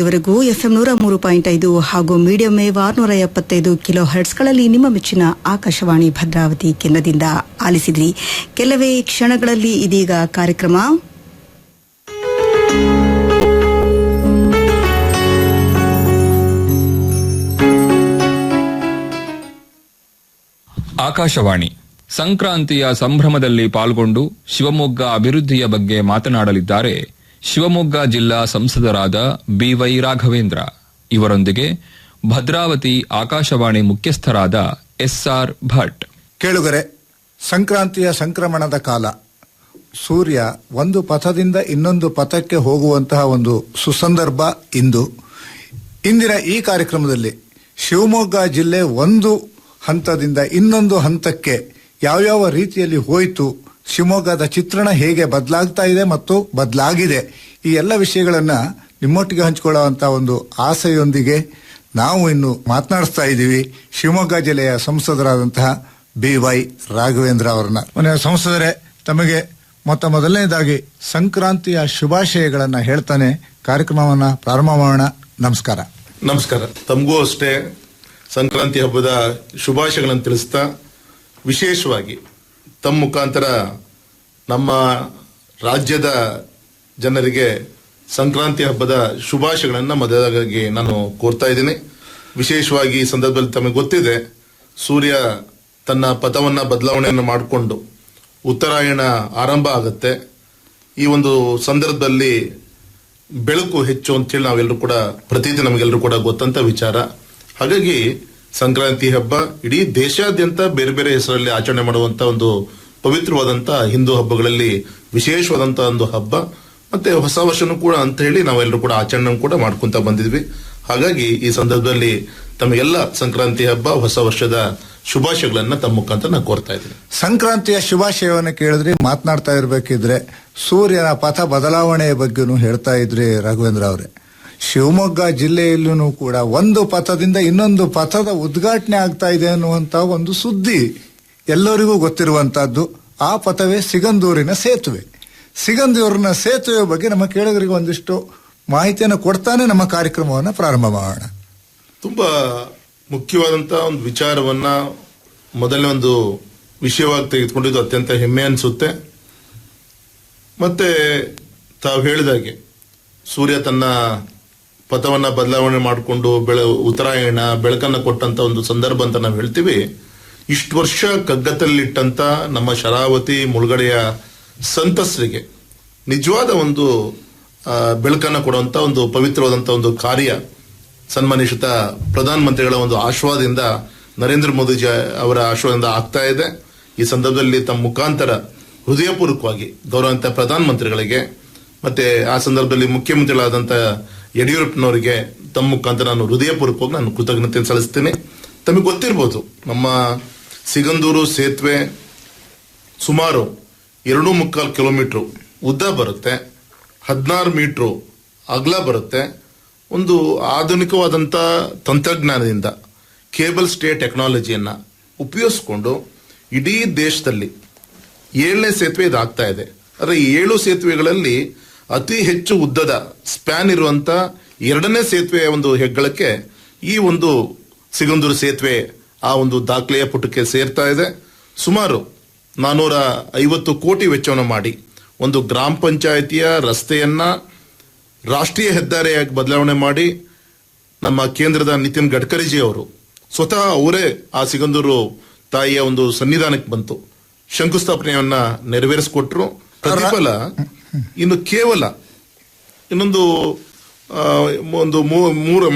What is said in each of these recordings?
ಇದುವರೆಗೂ FM 103.5 ಹಾಗೂ medium wave 675 kilo ಹರ್ಟ್ಸ್ಗಳಲ್ಲಿ ನಿಮ್ಮ ಮೆಚ್ಚಿನ ಆಕಾಶವಾಣಿ ಭದ್ರಾವತಿ ಕೇಂದ್ರದಿಂದ ಆಲಿಸಿದ್ರಿ. ಕೆಲವೇ ಕ್ಷಣಗಳಲ್ಲಿ ಇದೀಗ ಕಾರ್ಯಕ್ರಮ ಆಕಾಶವಾಣಿ ಸಂಕ್ರಾಂತಿಯ ಸಂಭ್ರಮದಲ್ಲಿ ಪಾಲ್ಗೊಂಡು ಶಿವಮೊಗ್ಗ ಅಭಿವೃದ್ಧಿಯ ಬಗ್ಗೆ ಮಾತನಾಡಲಿದ್ದಾರೆ ಶಿವಮೊಗ್ಗ ಜಿಲ್ಲಾ ಸಂಸದರಾದ ಬಿವೈ ರಾಘವೇಂದ್ರ. ಇವರೊಂದಿಗೆ ಭದ್ರಾವತಿ ಆಕಾಶವಾಣಿ ಮುಖ್ಯಸ್ಥರಾದ SR ಭಟ್. ಕೇಳುಗರೆ, ಸಂಕ್ರಾಂತಿಯ ಸಂಕ್ರಮಣದ ಕಾಲ. ಸೂರ್ಯ ಒಂದು ಪಥದಿಂದ ಇನ್ನೊಂದು ಪಥಕ್ಕೆ ಹೋಗುವಂತಹ ಒಂದು ಸುಸಂದರ್ಭ ಇಂದು. ಇಂದಿನ ಈ ಕಾರ್ಯಕ್ರಮದಲ್ಲಿ ಶಿವಮೊಗ್ಗ ಜಿಲ್ಲೆ ಒಂದು ಹಂತದಿಂದ ಇನ್ನೊಂದು ಹಂತಕ್ಕೆ ಯಾವ್ಯಾವ ರೀತಿಯಲ್ಲಿ ಹೋಯಿತು, ಶಿವಮೊಗ್ಗದ ಚಿತ್ರಣ ಹೇಗೆ ಬದಲಾಗ್ತಾ ಇದೆ ಮತ್ತು ಬದಲಾಗಿದೆ, ಈ ಎಲ್ಲ ವಿಷಯಗಳನ್ನ ನಿಮ್ಮೊಟ್ಟಿಗೆ ಹಂಚಿಕೊಳ್ಳುವಂತ ಒಂದು ಆಸೆಯೊಂದಿಗೆ ನಾವು ಇನ್ನು ಮಾತನಾಡಿಸ್ತಾ ಇದ್ದೀವಿ ಶಿವಮೊಗ್ಗ ಜಿಲ್ಲೆಯ ಸಂಸದರಾದಂತಹ BY ರಾಘವೇಂದ್ರ ಅವರನ್ನ. ಮನೆಯ ಸಂಸದರೇ, ತಮಗೆ ಮೊದಲನೇದಾಗಿ ಸಂಕ್ರಾಂತಿಯ ಶುಭಾಶಯಗಳನ್ನ ಹೇಳ್ತಾನೆ ಕಾರ್ಯಕ್ರಮವನ್ನ ಪ್ರಾರಂಭ ಮಾಡೋಣ. ನಮಸ್ಕಾರ. ನಮಸ್ಕಾರ. ತಮಗೂ ಅಷ್ಟೇ ಸಂಕ್ರಾಂತಿ ಹಬ್ಬದ ಶುಭಾಶಯಗಳನ್ನು ತಿಳಿಸ್ತಾ, ವಿಶೇಷವಾಗಿ ತಮ್ಮ ಮುಖಾಂತರ ನಮ್ಮ ರಾಜ್ಯದ ಜನರಿಗೆ ಸಂಕ್ರಾಂತಿ ಹಬ್ಬದ ಶುಭಾಶಯಗಳನ್ನು ಮೊದಲಾಗಿ ನಾನು ಕೋರ್ತಾ ಇದ್ದೀನಿ. ವಿಶೇಷವಾಗಿ ಈ ಸಂದರ್ಭದಲ್ಲಿ ತಮಗೆ ಗೊತ್ತಿದೆ, ಸೂರ್ಯ ತನ್ನ ಪಥವನ್ನ ಬದಲಾವಣೆಯನ್ನು ಮಾಡಿಕೊಂಡು ಉತ್ತರಾಯಣ ಆರಂಭ ಆಗುತ್ತೆ. ಈ ಒಂದು ಸಂದರ್ಭದಲ್ಲಿ ಬೆಳಕು ಹೆಚ್ಚು ಅಂತೇಳಿ ನಾವೆಲ್ಲರೂ ಕೂಡ ಪ್ರತಿದಿನ ನಮಗೆಲ್ಲರೂ ಕೂಡ ಗೊತ್ತಂತ ವಿಚಾರ. ಹಾಗಾಗಿ ಸಂಕ್ರಾಂತಿ ಹಬ್ಬ ಇಡೀ ದೇಶಾದ್ಯಂತ ಬೇರೆ ಬೇರೆ ಹೆಸರಲ್ಲಿ ಆಚರಣೆ ಮಾಡುವಂತ ಒಂದು ಪವಿತ್ರವಾದಂತ ಹಿಂದೂ ಹಬ್ಬಗಳಲ್ಲಿ ವಿಶೇಷವಾದಂತ ಒಂದು ಹಬ್ಬ. ಮತ್ತೆ ಹೊಸ ವರ್ಷನೂ ಕೂಡ ಅಂತ ಹೇಳಿ ನಾವೆಲ್ಲರೂ ಕೂಡ ಆಚರಣೆ ಕೂಡ ಮಾಡ್ಕೊಂತ ಬಂದಿದ್ವಿ. ಹಾಗಾಗಿ ಈ ಸಂದರ್ಭದಲ್ಲಿ ತಮಗೆಲ್ಲ ಸಂಕ್ರಾಂತಿ ಹಬ್ಬ ಹೊಸ ವರ್ಷದ ಶುಭಾಶಯಗಳನ್ನ ತಮ್ಮ ಮುಖಾಂತರ ನಾನು ಕೋರ್ತಾ ಇದ್ದೀನಿ. ಸಂಕ್ರಾಂತಿಯ ಶುಭಾಶಯವನ್ನು ಕೇಳಿದ್ರೆ ಮಾತನಾಡ್ತಾ ಇರಬೇಕಿದ್ರೆ ಸೂರ್ಯನ ಪಥ ಬದಲಾವಣೆಯ ಬಗ್ಗೆನೂ ಹೇಳ್ತಾ ಇದ್ರಿ ರಾಘವೇಂದ್ರ ಅವರೇ. ಶಿವಮೊಗ್ಗ ಜಿಲ್ಲೆಯಲ್ಲೂ ಕೂಡ ಒಂದು ಪಥದಿಂದ ಇನ್ನೊಂದು ಪಥದ ಉದ್ಘಾಟನೆ ಆಗ್ತಾ ಇದೆ ಅನ್ನುವಂತ ಒಂದು ಸುದ್ದಿ ಎಲ್ಲರಿಗೂ ಗೊತ್ತಿರುವಂತಹದ್ದು. ಆ ಪಥವೇ ಸಿಗಂದೂರಿನ ಸೇತುವೆ. ಸಿಗಂದೂರಿನ ಸೇತುವೆ ಬಗ್ಗೆ ನಮ್ಮ ಕೇಳುಗರಿಗೆ ಒಂದಿಷ್ಟು ಮಾಹಿತಿಯನ್ನು ಕೊಡ್ತಾನೆ ನಮ್ಮ ಕಾರ್ಯಕ್ರಮವನ್ನು ಪ್ರಾರಂಭ ಮಾಡೋಣ. ತುಂಬಾ ಮುಖ್ಯವಾದಂತಹ ಒಂದು ವಿಚಾರವನ್ನ ಮೊದಲನೇ ಒಂದು ವಿಷಯವಾಗಿ ತೆಗೆದುಕೊಂಡಿದ್ದು ಅತ್ಯಂತ ಹೆಮ್ಮೆ ಅನಿಸುತ್ತೆ. ಮತ್ತೆ ತಾವು ಹೇಳಿದಾಗೆ ಸೂರ್ಯ ತನ್ನ ಪಥವನ್ನ ಬದಲಾವಣೆ ಮಾಡಿಕೊಂಡು ಉತ್ತರಾಯಣ ಬೆಳಕನ್ನ ಕೊಟ್ಟಂತ ಒಂದು ಸಂದರ್ಭ ಅಂತ ನಾವು ಹೇಳ್ತೀವಿ. ಇಷ್ಟು ವರ್ಷ ಕಗ್ಗತ್ತಲ್ಲಿಟ್ಟಂತ ನಮ್ಮ ಶರಾವತಿ ಮುಳುಗಡೆಯ ಸಂತಸರಿಗೆ ನಿಜವಾದ ಒಂದು ಬೆಳಕನ್ನ ಕೊಡುವಂತ ಒಂದು ಪವಿತ್ರವಾದಂತ ಒಂದು ಕಾರ್ಯ ಸನ್ಮಾನಿತ ಪ್ರಧಾನಮಂತ್ರಿಗಳ ಒಂದು ಆಶೀರ್ವಾದದಿಂದ, ನರೇಂದ್ರ ಮೋದಿಜಿ ಅವರ ಆಶೀರ್ವಾದದಿಂದ ಆಗ್ತಾ ಇದೆ. ಈ ಸಂದರ್ಭದಲ್ಲಿ ತಮ್ಮ ಮುಖಾಂತರ ಹೃದಯಪೂರ್ವಕವಾಗಿ ಗೌರವಾನ್ವಿತ ಪ್ರಧಾನಮಂತ್ರಿಗಳಿಗೆ ಮತ್ತೆ ಆ ಸಂದರ್ಭದಲ್ಲಿ ಮುಖ್ಯಮಂತ್ರಿಗಳಾದಂಥ ಯಡಿಯೂರಪ್ಪನವರಿಗೆ ತಮ್ಮ ಮುಖಾಂತರ ನಾನು ಹೃದಯಪೂರ್ವಕವಾಗಿ ನಾನು ಕೃತಜ್ಞತೆ ಸಲ್ಲಿಸ್ತೇನೆ. ತಮಗೆ ಗೊತ್ತಿರಬಹುದು, ನಮ್ಮ ಸಿಗಂದೂರು ಸೇತುವೆ ಸುಮಾರು 2.25 ಕಿಲೋಮೀಟರ್ ಉದ್ದ ಬರುತ್ತೆ, 16 ಮೀಟರ್ ಅಗಲ ಬರುತ್ತೆ. ಒಂದು ಆಧುನಿಕವಾದಂಥ ತಂತ್ರಜ್ಞಾನದಿಂದ ಕೇಬಲ್ ಸ್ಟೇ ಟೆಕ್ನಾಲಜಿಯನ್ನ ಉಪಯೋಗಿಸಿಕೊಂಡು ಇಡೀ ದೇಶದಲ್ಲಿ 7ನೇ ಸೇತುವೆ ಇದಾಗ್ತಾ ಇದೆ. ಆದರೆ ಈ 7 ಸೇತುವೆಗಳಲ್ಲಿ ಅತಿ ಹೆಚ್ಚು ಉದ್ದದ ಸ್ಪ್ಯಾನ್ ಇರುವಂತ 2ನೇ ಸೇತುವೆಯ ಒಂದು ಹೆಗ್ಗಳಕ್ಕೆ ಈ ಒಂದು ಸಿಗಂದೂರು ಸೇತುವೆ ಆ ಒಂದು ದಾಖಲೆಯ ಪುಟಕ್ಕೆ ಸೇರ್ತಾ ಇದೆ. ಸುಮಾರು 450 ಕೋಟಿ ವೆಚ್ಚವನ್ನು ಮಾಡಿ ಒಂದು ಗ್ರಾಮ ಪಂಚಾಯಿತಿಯ ರಸ್ತೆಯನ್ನ ರಾಷ್ಟ್ರೀಯ ಹೆದ್ದಾರಿಯಾಗಿ ಬದಲಾವಣೆ ಮಾಡಿ ನಮ್ಮ ಕೇಂದ್ರದ ನಿತಿನ್ ಗಡ್ಕರಿಜಿ ಅವರು ಸ್ವತಃ ಅವರೇ ಆ ಸಿಗಂದೂರು ತಾಯಿಯ ಒಂದು ಸನ್ನಿಧಾನಕ್ಕೆ ಬಂತು ಶಂಕುಸ್ಥಾಪನೆಯನ್ನ ನೆರವೇರಿಸಿಕೊಟ್ರು. ಪ್ರತಿಫಲ ಇನ್ನು ಕೇವಲ ಇನ್ನೊಂದು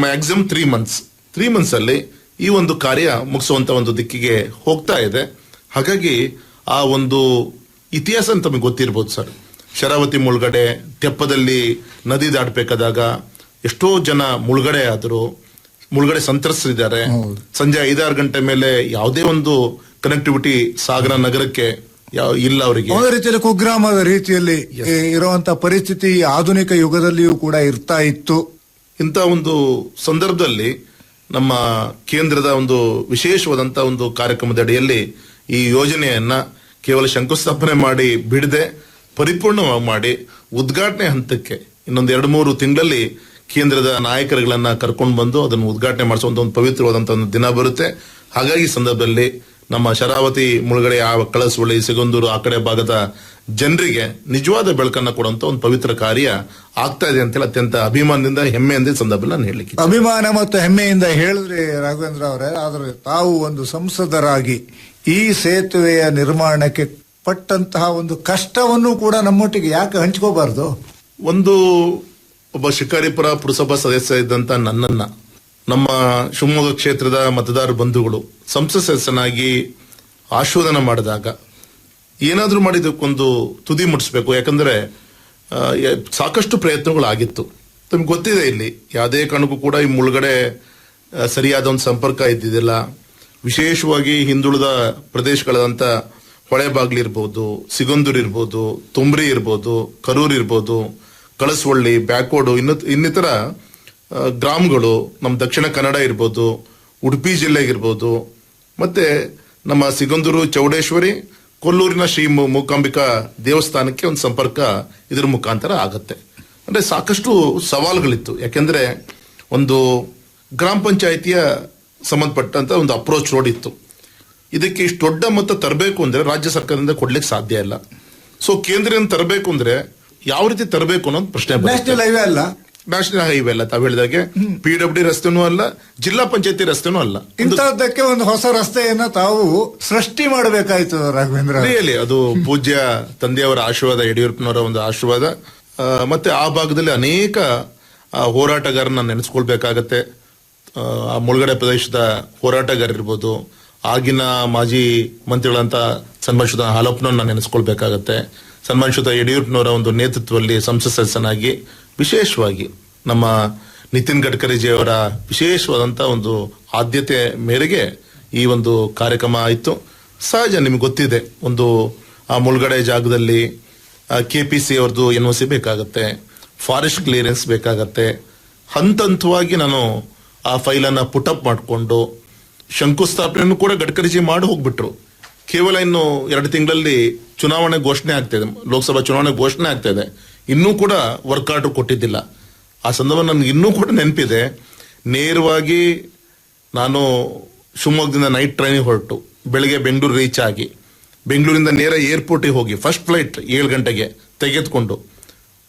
ಮ್ಯಾಕ್ಸಿಮಮ್ 3 ಮಂತ್ಸ್ ಅಲ್ಲಿ ಈ ಒಂದು ಕಾರ್ಯ ಮುಗಿಸುವಂತ ಒಂದು ದಿಕ್ಕಿಗೆ ಹೋಗ್ತಾ ಇದೆ. ಹಾಗಾಗಿ ಆ ಒಂದು ಇತಿಹಾಸ ತಮಗೆ ಗೊತ್ತಿರಬಹುದು ಸರ್. ಶರಾವತಿ ಮುಳುಗಡೆ, ತೆಪ್ಪದಲ್ಲಿ ನದಿ ದಾಟಬೇಕಾದಾಗ ಎಷ್ಟೋ ಜನ ಮುಳುಗಡೆ ಆದರು, ಮುಳುಗಡೆ ಸಂತ್ರಸ್ತರಿದ್ದಾರೆ. ಸಂಜೆ 5-6 ಗಂಟೆ ಮೇಲೆ ಯಾವುದೇ ಒಂದು ಕನೆಕ್ಟಿವಿಟಿ ಸಾಗರ ನಗರಕ್ಕೆ ಇಲ್ಲ ಅವರಿಗೆ. ಒಂದು ರೀತಿಯಲ್ಲಿ ಕುಗ್ರಾಮದ ರೀತಿಯಲ್ಲಿ ಇರುವಂತಹ ಪರಿಸ್ಥಿತಿ ಆಧುನಿಕ ಯುಗದಲ್ಲಿಯೂ ಕೂಡ ಇರ್ತಾ ಇತ್ತು. ಇಂಥ ಒಂದು ಸಂದರ್ಭದಲ್ಲಿ ನಮ್ಮ ಕೇಂದ್ರದ ಒಂದು ವಿಶೇಷವಾದಂತಹ ಒಂದು ಕಾರ್ಯಕ್ರಮದ ಅಡಿಯಲ್ಲಿ ಈ ಯೋಜನೆಯನ್ನ ಕೇವಲ ಶಂಕುಸ್ಥಾಪನೆ ಮಾಡಿ ಬಿಡದೆ ಪರಿಪೂರ್ಣವಾಗಿ ಮಾಡಿ ಉದ್ಘಾಟನೆ ಹಂತಕ್ಕೆ ಇನ್ನೊಂದು 2-3 ತಿಂಗಳಲ್ಲಿ ಕೇಂದ್ರದ ನಾಯಕರುಗಳನ್ನ ಕರ್ಕೊಂಡು ಬಂದು ಅದನ್ನು ಉದ್ಘಾಟನೆ ಮಾಡಿಸುವಂತ ಒಂದು ಪವಿತ್ರವಾದಂತಹ ಒಂದು ದಿನ ಬರುತ್ತೆ. ಹಾಗಾಗಿ ಈ ಸಂದರ್ಭದಲ್ಲಿ ನಮ್ಮ ಶರಾವತಿ ಮುಳುಗಡೆ, ಆ ಕಳಸವಳ್ಳಿ, ಸಿಗಂದೂರು ಆ ಕಡೆ ಭಾಗದ ಜನರಿಗೆ ನಿಜವಾದ ಬೆಳಕನ್ನ ಕೊಡುವಂತ ಒಂದು ಪವಿತ್ರ ಕಾರ್ಯ ಆಗ್ತಾ ಇದೆ ಅಂತೇಳಿ ಅತ್ಯಂತ ಅಭಿಮಾನದಿಂದ, ಹೆಮ್ಮೆಯಿಂದ ಈ ಸಂದರ್ಭದಲ್ಲಿ ನಾನು ಹೇಳಲಿಕ್ಕೆ ಅಭಿಮಾನ ಮತ್ತು ಹೆಮ್ಮೆಯಿಂದ ಹೇಳಿದ್ರಿ ರಾಘವೇಂದ್ರ ಅವರೇ. ಆದರೆ ತಾವು ಒಂದು ಸಂಸದರಾಗಿ ಈ ಸೇತುವೆಯ ನಿರ್ಮಾಣಕ್ಕೆ ಪಟ್ಟಂತಹ ಒಂದು ಕಷ್ಟವನ್ನು ಕೂಡ ನಮ್ಮೊಟ್ಟಿಗೆ ಯಾಕೆ ಹಂಚ್ಕೋಬಾರ್ದು? ಒಬ್ಬ ಶಿಕಾರಿಪುರ ಪುರಸಭಾ ಸದಸ್ಯ ಇದ್ದಂತ ನನ್ನನ್ನ ನಮ್ಮ ಶಿವಮೊಗ್ಗ ಕ್ಷೇತ್ರದ ಮತದಾರ ಬಂಧುಗಳು ಸಂಸತ್ ಸದಸ್ಯನಾಗಿ ಆಶೋಧನ ಮಾಡಿದಾಗ ಏನಾದ್ರೂ ಮಾಡಿದಕ್ಕೊಂದು ತುದಿ ಮುಟ್ಟಿಸ್ಬೇಕು. ಯಾಕಂದ್ರೆ ಸಾಕಷ್ಟು ಪ್ರಯತ್ನಗಳಾಗಿತ್ತು. ತಮ್ಗೆ ಗೊತ್ತಿದೆ, ಇಲ್ಲಿ ಯಾವುದೇ ಕಾರಣಕ್ಕೂ ಕೂಡ ಈ ಮುಳುಗಡೆ ಸರಿಯಾದ ಒಂದು ಸಂಪರ್ಕ ಇದ್ದಿದ್ದಿಲ್ಲ. ವಿಶೇಷವಾಗಿ ಹಿಂದುಳಿದ ಪ್ರದೇಶಗಳಾದಂಥ ಹೊಳೆಬಾಗ್ಲಿ ಇರ್ಬೋದು, ಸಿಗಂದೂರು ಇರ್ಬೋದು, ತುಮ್ರಿ ಇರ್ಬೋದು, ಕರೂರ್ ಇರ್ಬೋದು, ಕಳಸವಳ್ಳಿ, ಬ್ಯಾಕ್ವರ್ಡ್, ಇನ್ನಿತರ ಗ್ರಾಮಗಳು, ನಮ್ಮ ದಕ್ಷಿಣ ಕನ್ನಡ ಇರ್ಬೋದು, ಉಡುಪಿ ಜಿಲ್ಲೆಗಿರ್ಬೋದು, ಮತ್ತೆ ನಮ್ಮ ಸಿಗಂದೂರು ಚೌಡೇಶ್ವರಿ, ಕೊಲ್ಲೂರಿನ ಶ್ರೀ ಮೂಕಾಂಬಿಕಾ ದೇವಸ್ಥಾನಕ್ಕೆ ಒಂದು ಸಂಪರ್ಕ ಇದ್ರ ಮುಖಾಂತರ ಆಗತ್ತೆ. ಅಂದ್ರೆ ಸಾಕಷ್ಟು ಸವಾಲುಗಳಿತ್ತು. ಯಾಕೆಂದ್ರೆ ಒಂದು ಗ್ರಾಮ ಪಂಚಾಯಿತಿಯ ಸಂಬಂಧಪಟ್ಟಂತ ಒಂದು ಅಪ್ರೋಚ್ ರೋಡ್ ಇತ್ತು. ಇದಕ್ಕೆ ಇಷ್ಟು ದೊಡ್ಡ ಮೊತ್ತ ತರಬೇಕು ಅಂದ್ರೆ ರಾಜ್ಯ ಸರ್ಕಾರದಿಂದ ಕೊಡ್ಲಿಕ್ಕೆ ಸಾಧ್ಯ ಇಲ್ಲ. ಸೊ ಕೇಂದ್ರದಿಂದ ತರಬೇಕು ಅಂದ್ರೆ ಯಾವ ರೀತಿ ತರಬೇಕು ಅನ್ನೋದು ಪ್ರಶ್ನೆ. ನ್ಯಾಷನಲ್ ಹೈವೇ ಅಲ್ಲ, ನ್ಯಾಷನಲ್ ಹೈವೇ ಅಲ್ಲ, ತಾವು ಹೇಳಿದಾಗೆ PWD ರಸ್ತೆನೂ ಅಲ್ಲ, ಜಿಲ್ಲಾ ಪಂಚಾಯತಿ ರಸ್ತೆನೂ ಅಲ್ಲ. ಇಂತಹದ್ದಕ್ಕೆ ಒಂದು ಹೊಸ ರಸ್ತೆಯನ್ನ ತಾವು ಸೃಷ್ಟಿ ಮಾಡಬೇಕಾಯ್ತು ರಾಘವೇಂದ್ರ. ರಿಯಲಿ ಅದು ಪೂಜ್ಯ ತಂದೆಯವರ ಆಶೀರ್ವಾದ, ಯಡಿಯೂರಪ್ಪನವರ ಒಂದು ಆಶೀರ್ವಾದ. ಮತ್ತೆ ಆ ಭಾಗದಲ್ಲಿ ಅನೇಕ ಹೋರಾಟಗಾರನ್ನ ನೆನೆಸ್ಕೊಳ್ಬೇಕಾಗತ್ತೆ. ಆ ಮುಳುಗಡೆ ಪ್ರದೇಶದ ಹೋರಾಟಗಾರರಿರ್ಬೋದು, ಆಗಿನ ಮಾಜಿ ಮಂತ್ರಿಗಳಂತ ಸನ್ಮಾನಿಸಿದ ಹಾಲಪ್ಪನವ್ರನ್ನ ನೆನೆಸ್ಕೊಳ್ಬೇಕಾಗತ್ತೆ. ಸನ್ಮಾನಿಸಿದ ಯಡಿಯೂರಪ್ಪನವರ ಒಂದು ನೇತೃತ್ವದಲ್ಲಿ ಸಂಸತ್ ಸದಸ್ಯನಾಗಿ ವಿಶೇಷವಾಗಿ ನಮ್ಮ ನಿತಿನ್ ಗಡ್ಕರಿಜಿಯವರ ವಿಶೇಷವಾದಂತಹ ಒಂದು ಆದ್ಯತೆ ಮೇರೆಗೆ ಈ ಒಂದು ಕಾರ್ಯಕ್ರಮ ಆಯಿತು. ಸಹಜ, ನಿಮ್ಗೆ ಗೊತ್ತಿದೆ, ಒಂದು ಆ ಮುಳುಗಡೆ ಜಾಗದಲ್ಲಿ KPC ಅವ್ರದ್ದು NOC ಬೇಕಾಗತ್ತೆ, ಫಾರೆಸ್ಟ್ ಕ್ಲಿಯರೆನ್ಸ್ ಬೇಕಾಗತ್ತೆ. ಹಂತ ಹಂತವಾಗಿ ನಾನು ಆ ಫೈಲನ್ನು ಪುಟಪ್ ಮಾಡಿಕೊಂಡು ಶಂಕುಸ್ಥಾಪನೆಯನ್ನು ಕೂಡ ಗಡ್ಕರಿಜಿ ಮಾಡಿ ಹೋಗ್ಬಿಟ್ರು. ಕೇವಲ ಇನ್ನು 2 ತಿಂಗಳಲ್ಲಿ ಚುನಾವಣೆ ಘೋಷಣೆ ಆಗ್ತಿದೆ, ಲೋಕಸಭಾ ಚುನಾವಣೆ ಘೋಷಣೆ ಆಗ್ತಾ ಇದೆ. ಇನ್ನೂ ಕೂಡ ವರ್ಕ್ ಆರ್ಡರ್ ಕೊಟ್ಟಿದ್ದಿಲ್ಲ. ಆ ಸಂದರ್ಭ ನನಗೆ ಇನ್ನೂ ಕೂಡ ನೆನಪಿದೆ. ನೇರವಾಗಿ ನಾನು ಶಿವಮೊಗ್ಗದಿಂದ ನೈಟ್ ಟ್ರೈನಿಗೆ ಹೊರಟು ಬೆಳಿಗ್ಗೆ ಬೆಂಗಳೂರು ರೀಚ್ ಆಗಿ, ಬೆಂಗಳೂರಿಂದ ನೇರ ಏರ್ಪೋರ್ಟಿಗೆ ಹೋಗಿ ಫಸ್ಟ್ ಫ್ಲೈಟ್ 7 ಗಂಟೆಗೆ ತೆಗೆದುಕೊಂಡು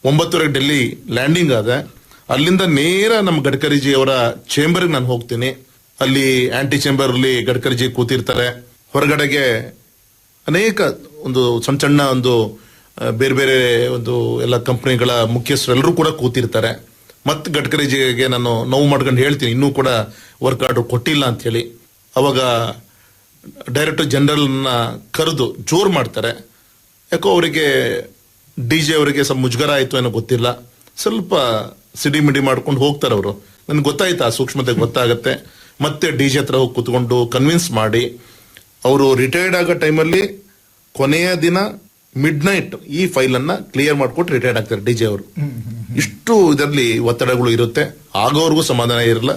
9:30 ಡೆಲ್ಲಿ ಲ್ಯಾಂಡಿಂಗ್ ಆದ. ಅಲ್ಲಿಂದ ನೇರ ನಮ್ಮ ಗಡ್ಕರಿಜಿ ಅವರ ಚೇಂಬರ್ಗೆ ನಾನು ಹೋಗ್ತೀನಿ. ಅಲ್ಲಿ ಆಂಟಿ ಚೇಂಬರ್ ಅಲ್ಲಿ ಗಡ್ಕರಿಜಿ ಕೂತಿರ್ತಾರೆ. ಹೊರಗಡೆಗೆ ಅನೇಕ ಒಂದು ಸಣ್ಣ ಸಣ್ಣ ಒಂದು ಬೇರೆ ಬೇರೆ ಒಂದು ಎಲ್ಲ ಕಂಪನಿಗಳ ಮುಖ್ಯಸ್ಥರೆಲ್ಲರೂ ಕೂಡ ಕೂತಿರ್ತಾರೆ. ಮತ್ತೆ ಗಡ್ಕರಿಜಿಗೆ ನಾನು ನೋವು ಮಾಡ್ಕೊಂಡು ಹೇಳ್ತೀನಿ, ಇನ್ನೂ ಕೂಡ ವರ್ಕ್ ಆರ್ಡರ್ ಕೊಟ್ಟಿಲ್ಲ ಅಂತ ಹೇಳಿ. ಅವಾಗ ಡೈರೆಕ್ಟರ್ ಜನರಲ್ ಕರೆದು ಜೋರು ಮಾಡ್ತಾರೆ. ಯಾಕೋ ಅವರಿಗೆ DJ ಅವರಿಗೆ ಸ್ವಲ್ಪ ಮುಜುಗರ ಆಯ್ತು ಏನೋ ಗೊತ್ತಿಲ್ಲ, ಸ್ವಲ್ಪ ಸಿಡಿಮಿಡಿ ಮಾಡ್ಕೊಂಡು ಹೋಗ್ತಾರೆ ಅವರು. ನನ್ಗೆ ಗೊತ್ತಾಯ್ತು, ಆ ಸೂಕ್ಷ್ಮತೆ ಗೊತ್ತಾಗತ್ತೆ. ಮತ್ತೆ DJ ಹತ್ರ ಹೋಗಿ ಕೂತ್ಕೊಂಡು ಕನ್ವಿನ್ಸ್ ಮಾಡಿ, ಅವರು ರಿಟೈರ್ಡ್ ಆಗೋ ಟೈಮಲ್ಲಿ ಕೊನೆಯ ದಿನ ಮಿಡ್ ನೈಟ್ ಈ ಫೈಲ್ ಅನ್ನ ಕ್ಲಿಯರ್ ಮಾಡ್ಕೊಟ್ಟು ರಿಟೈರ್ಡ್ ಆಗ್ತಾರೆ DJ ಅವರು. ಇಷ್ಟು ಇದರಲ್ಲಿ ಒತ್ತಡಗಳು ಇರುತ್ತೆ. ಆಗೋವರೆಗೂ ಸಮಾಧಾನ ಇರಲ್ಲ.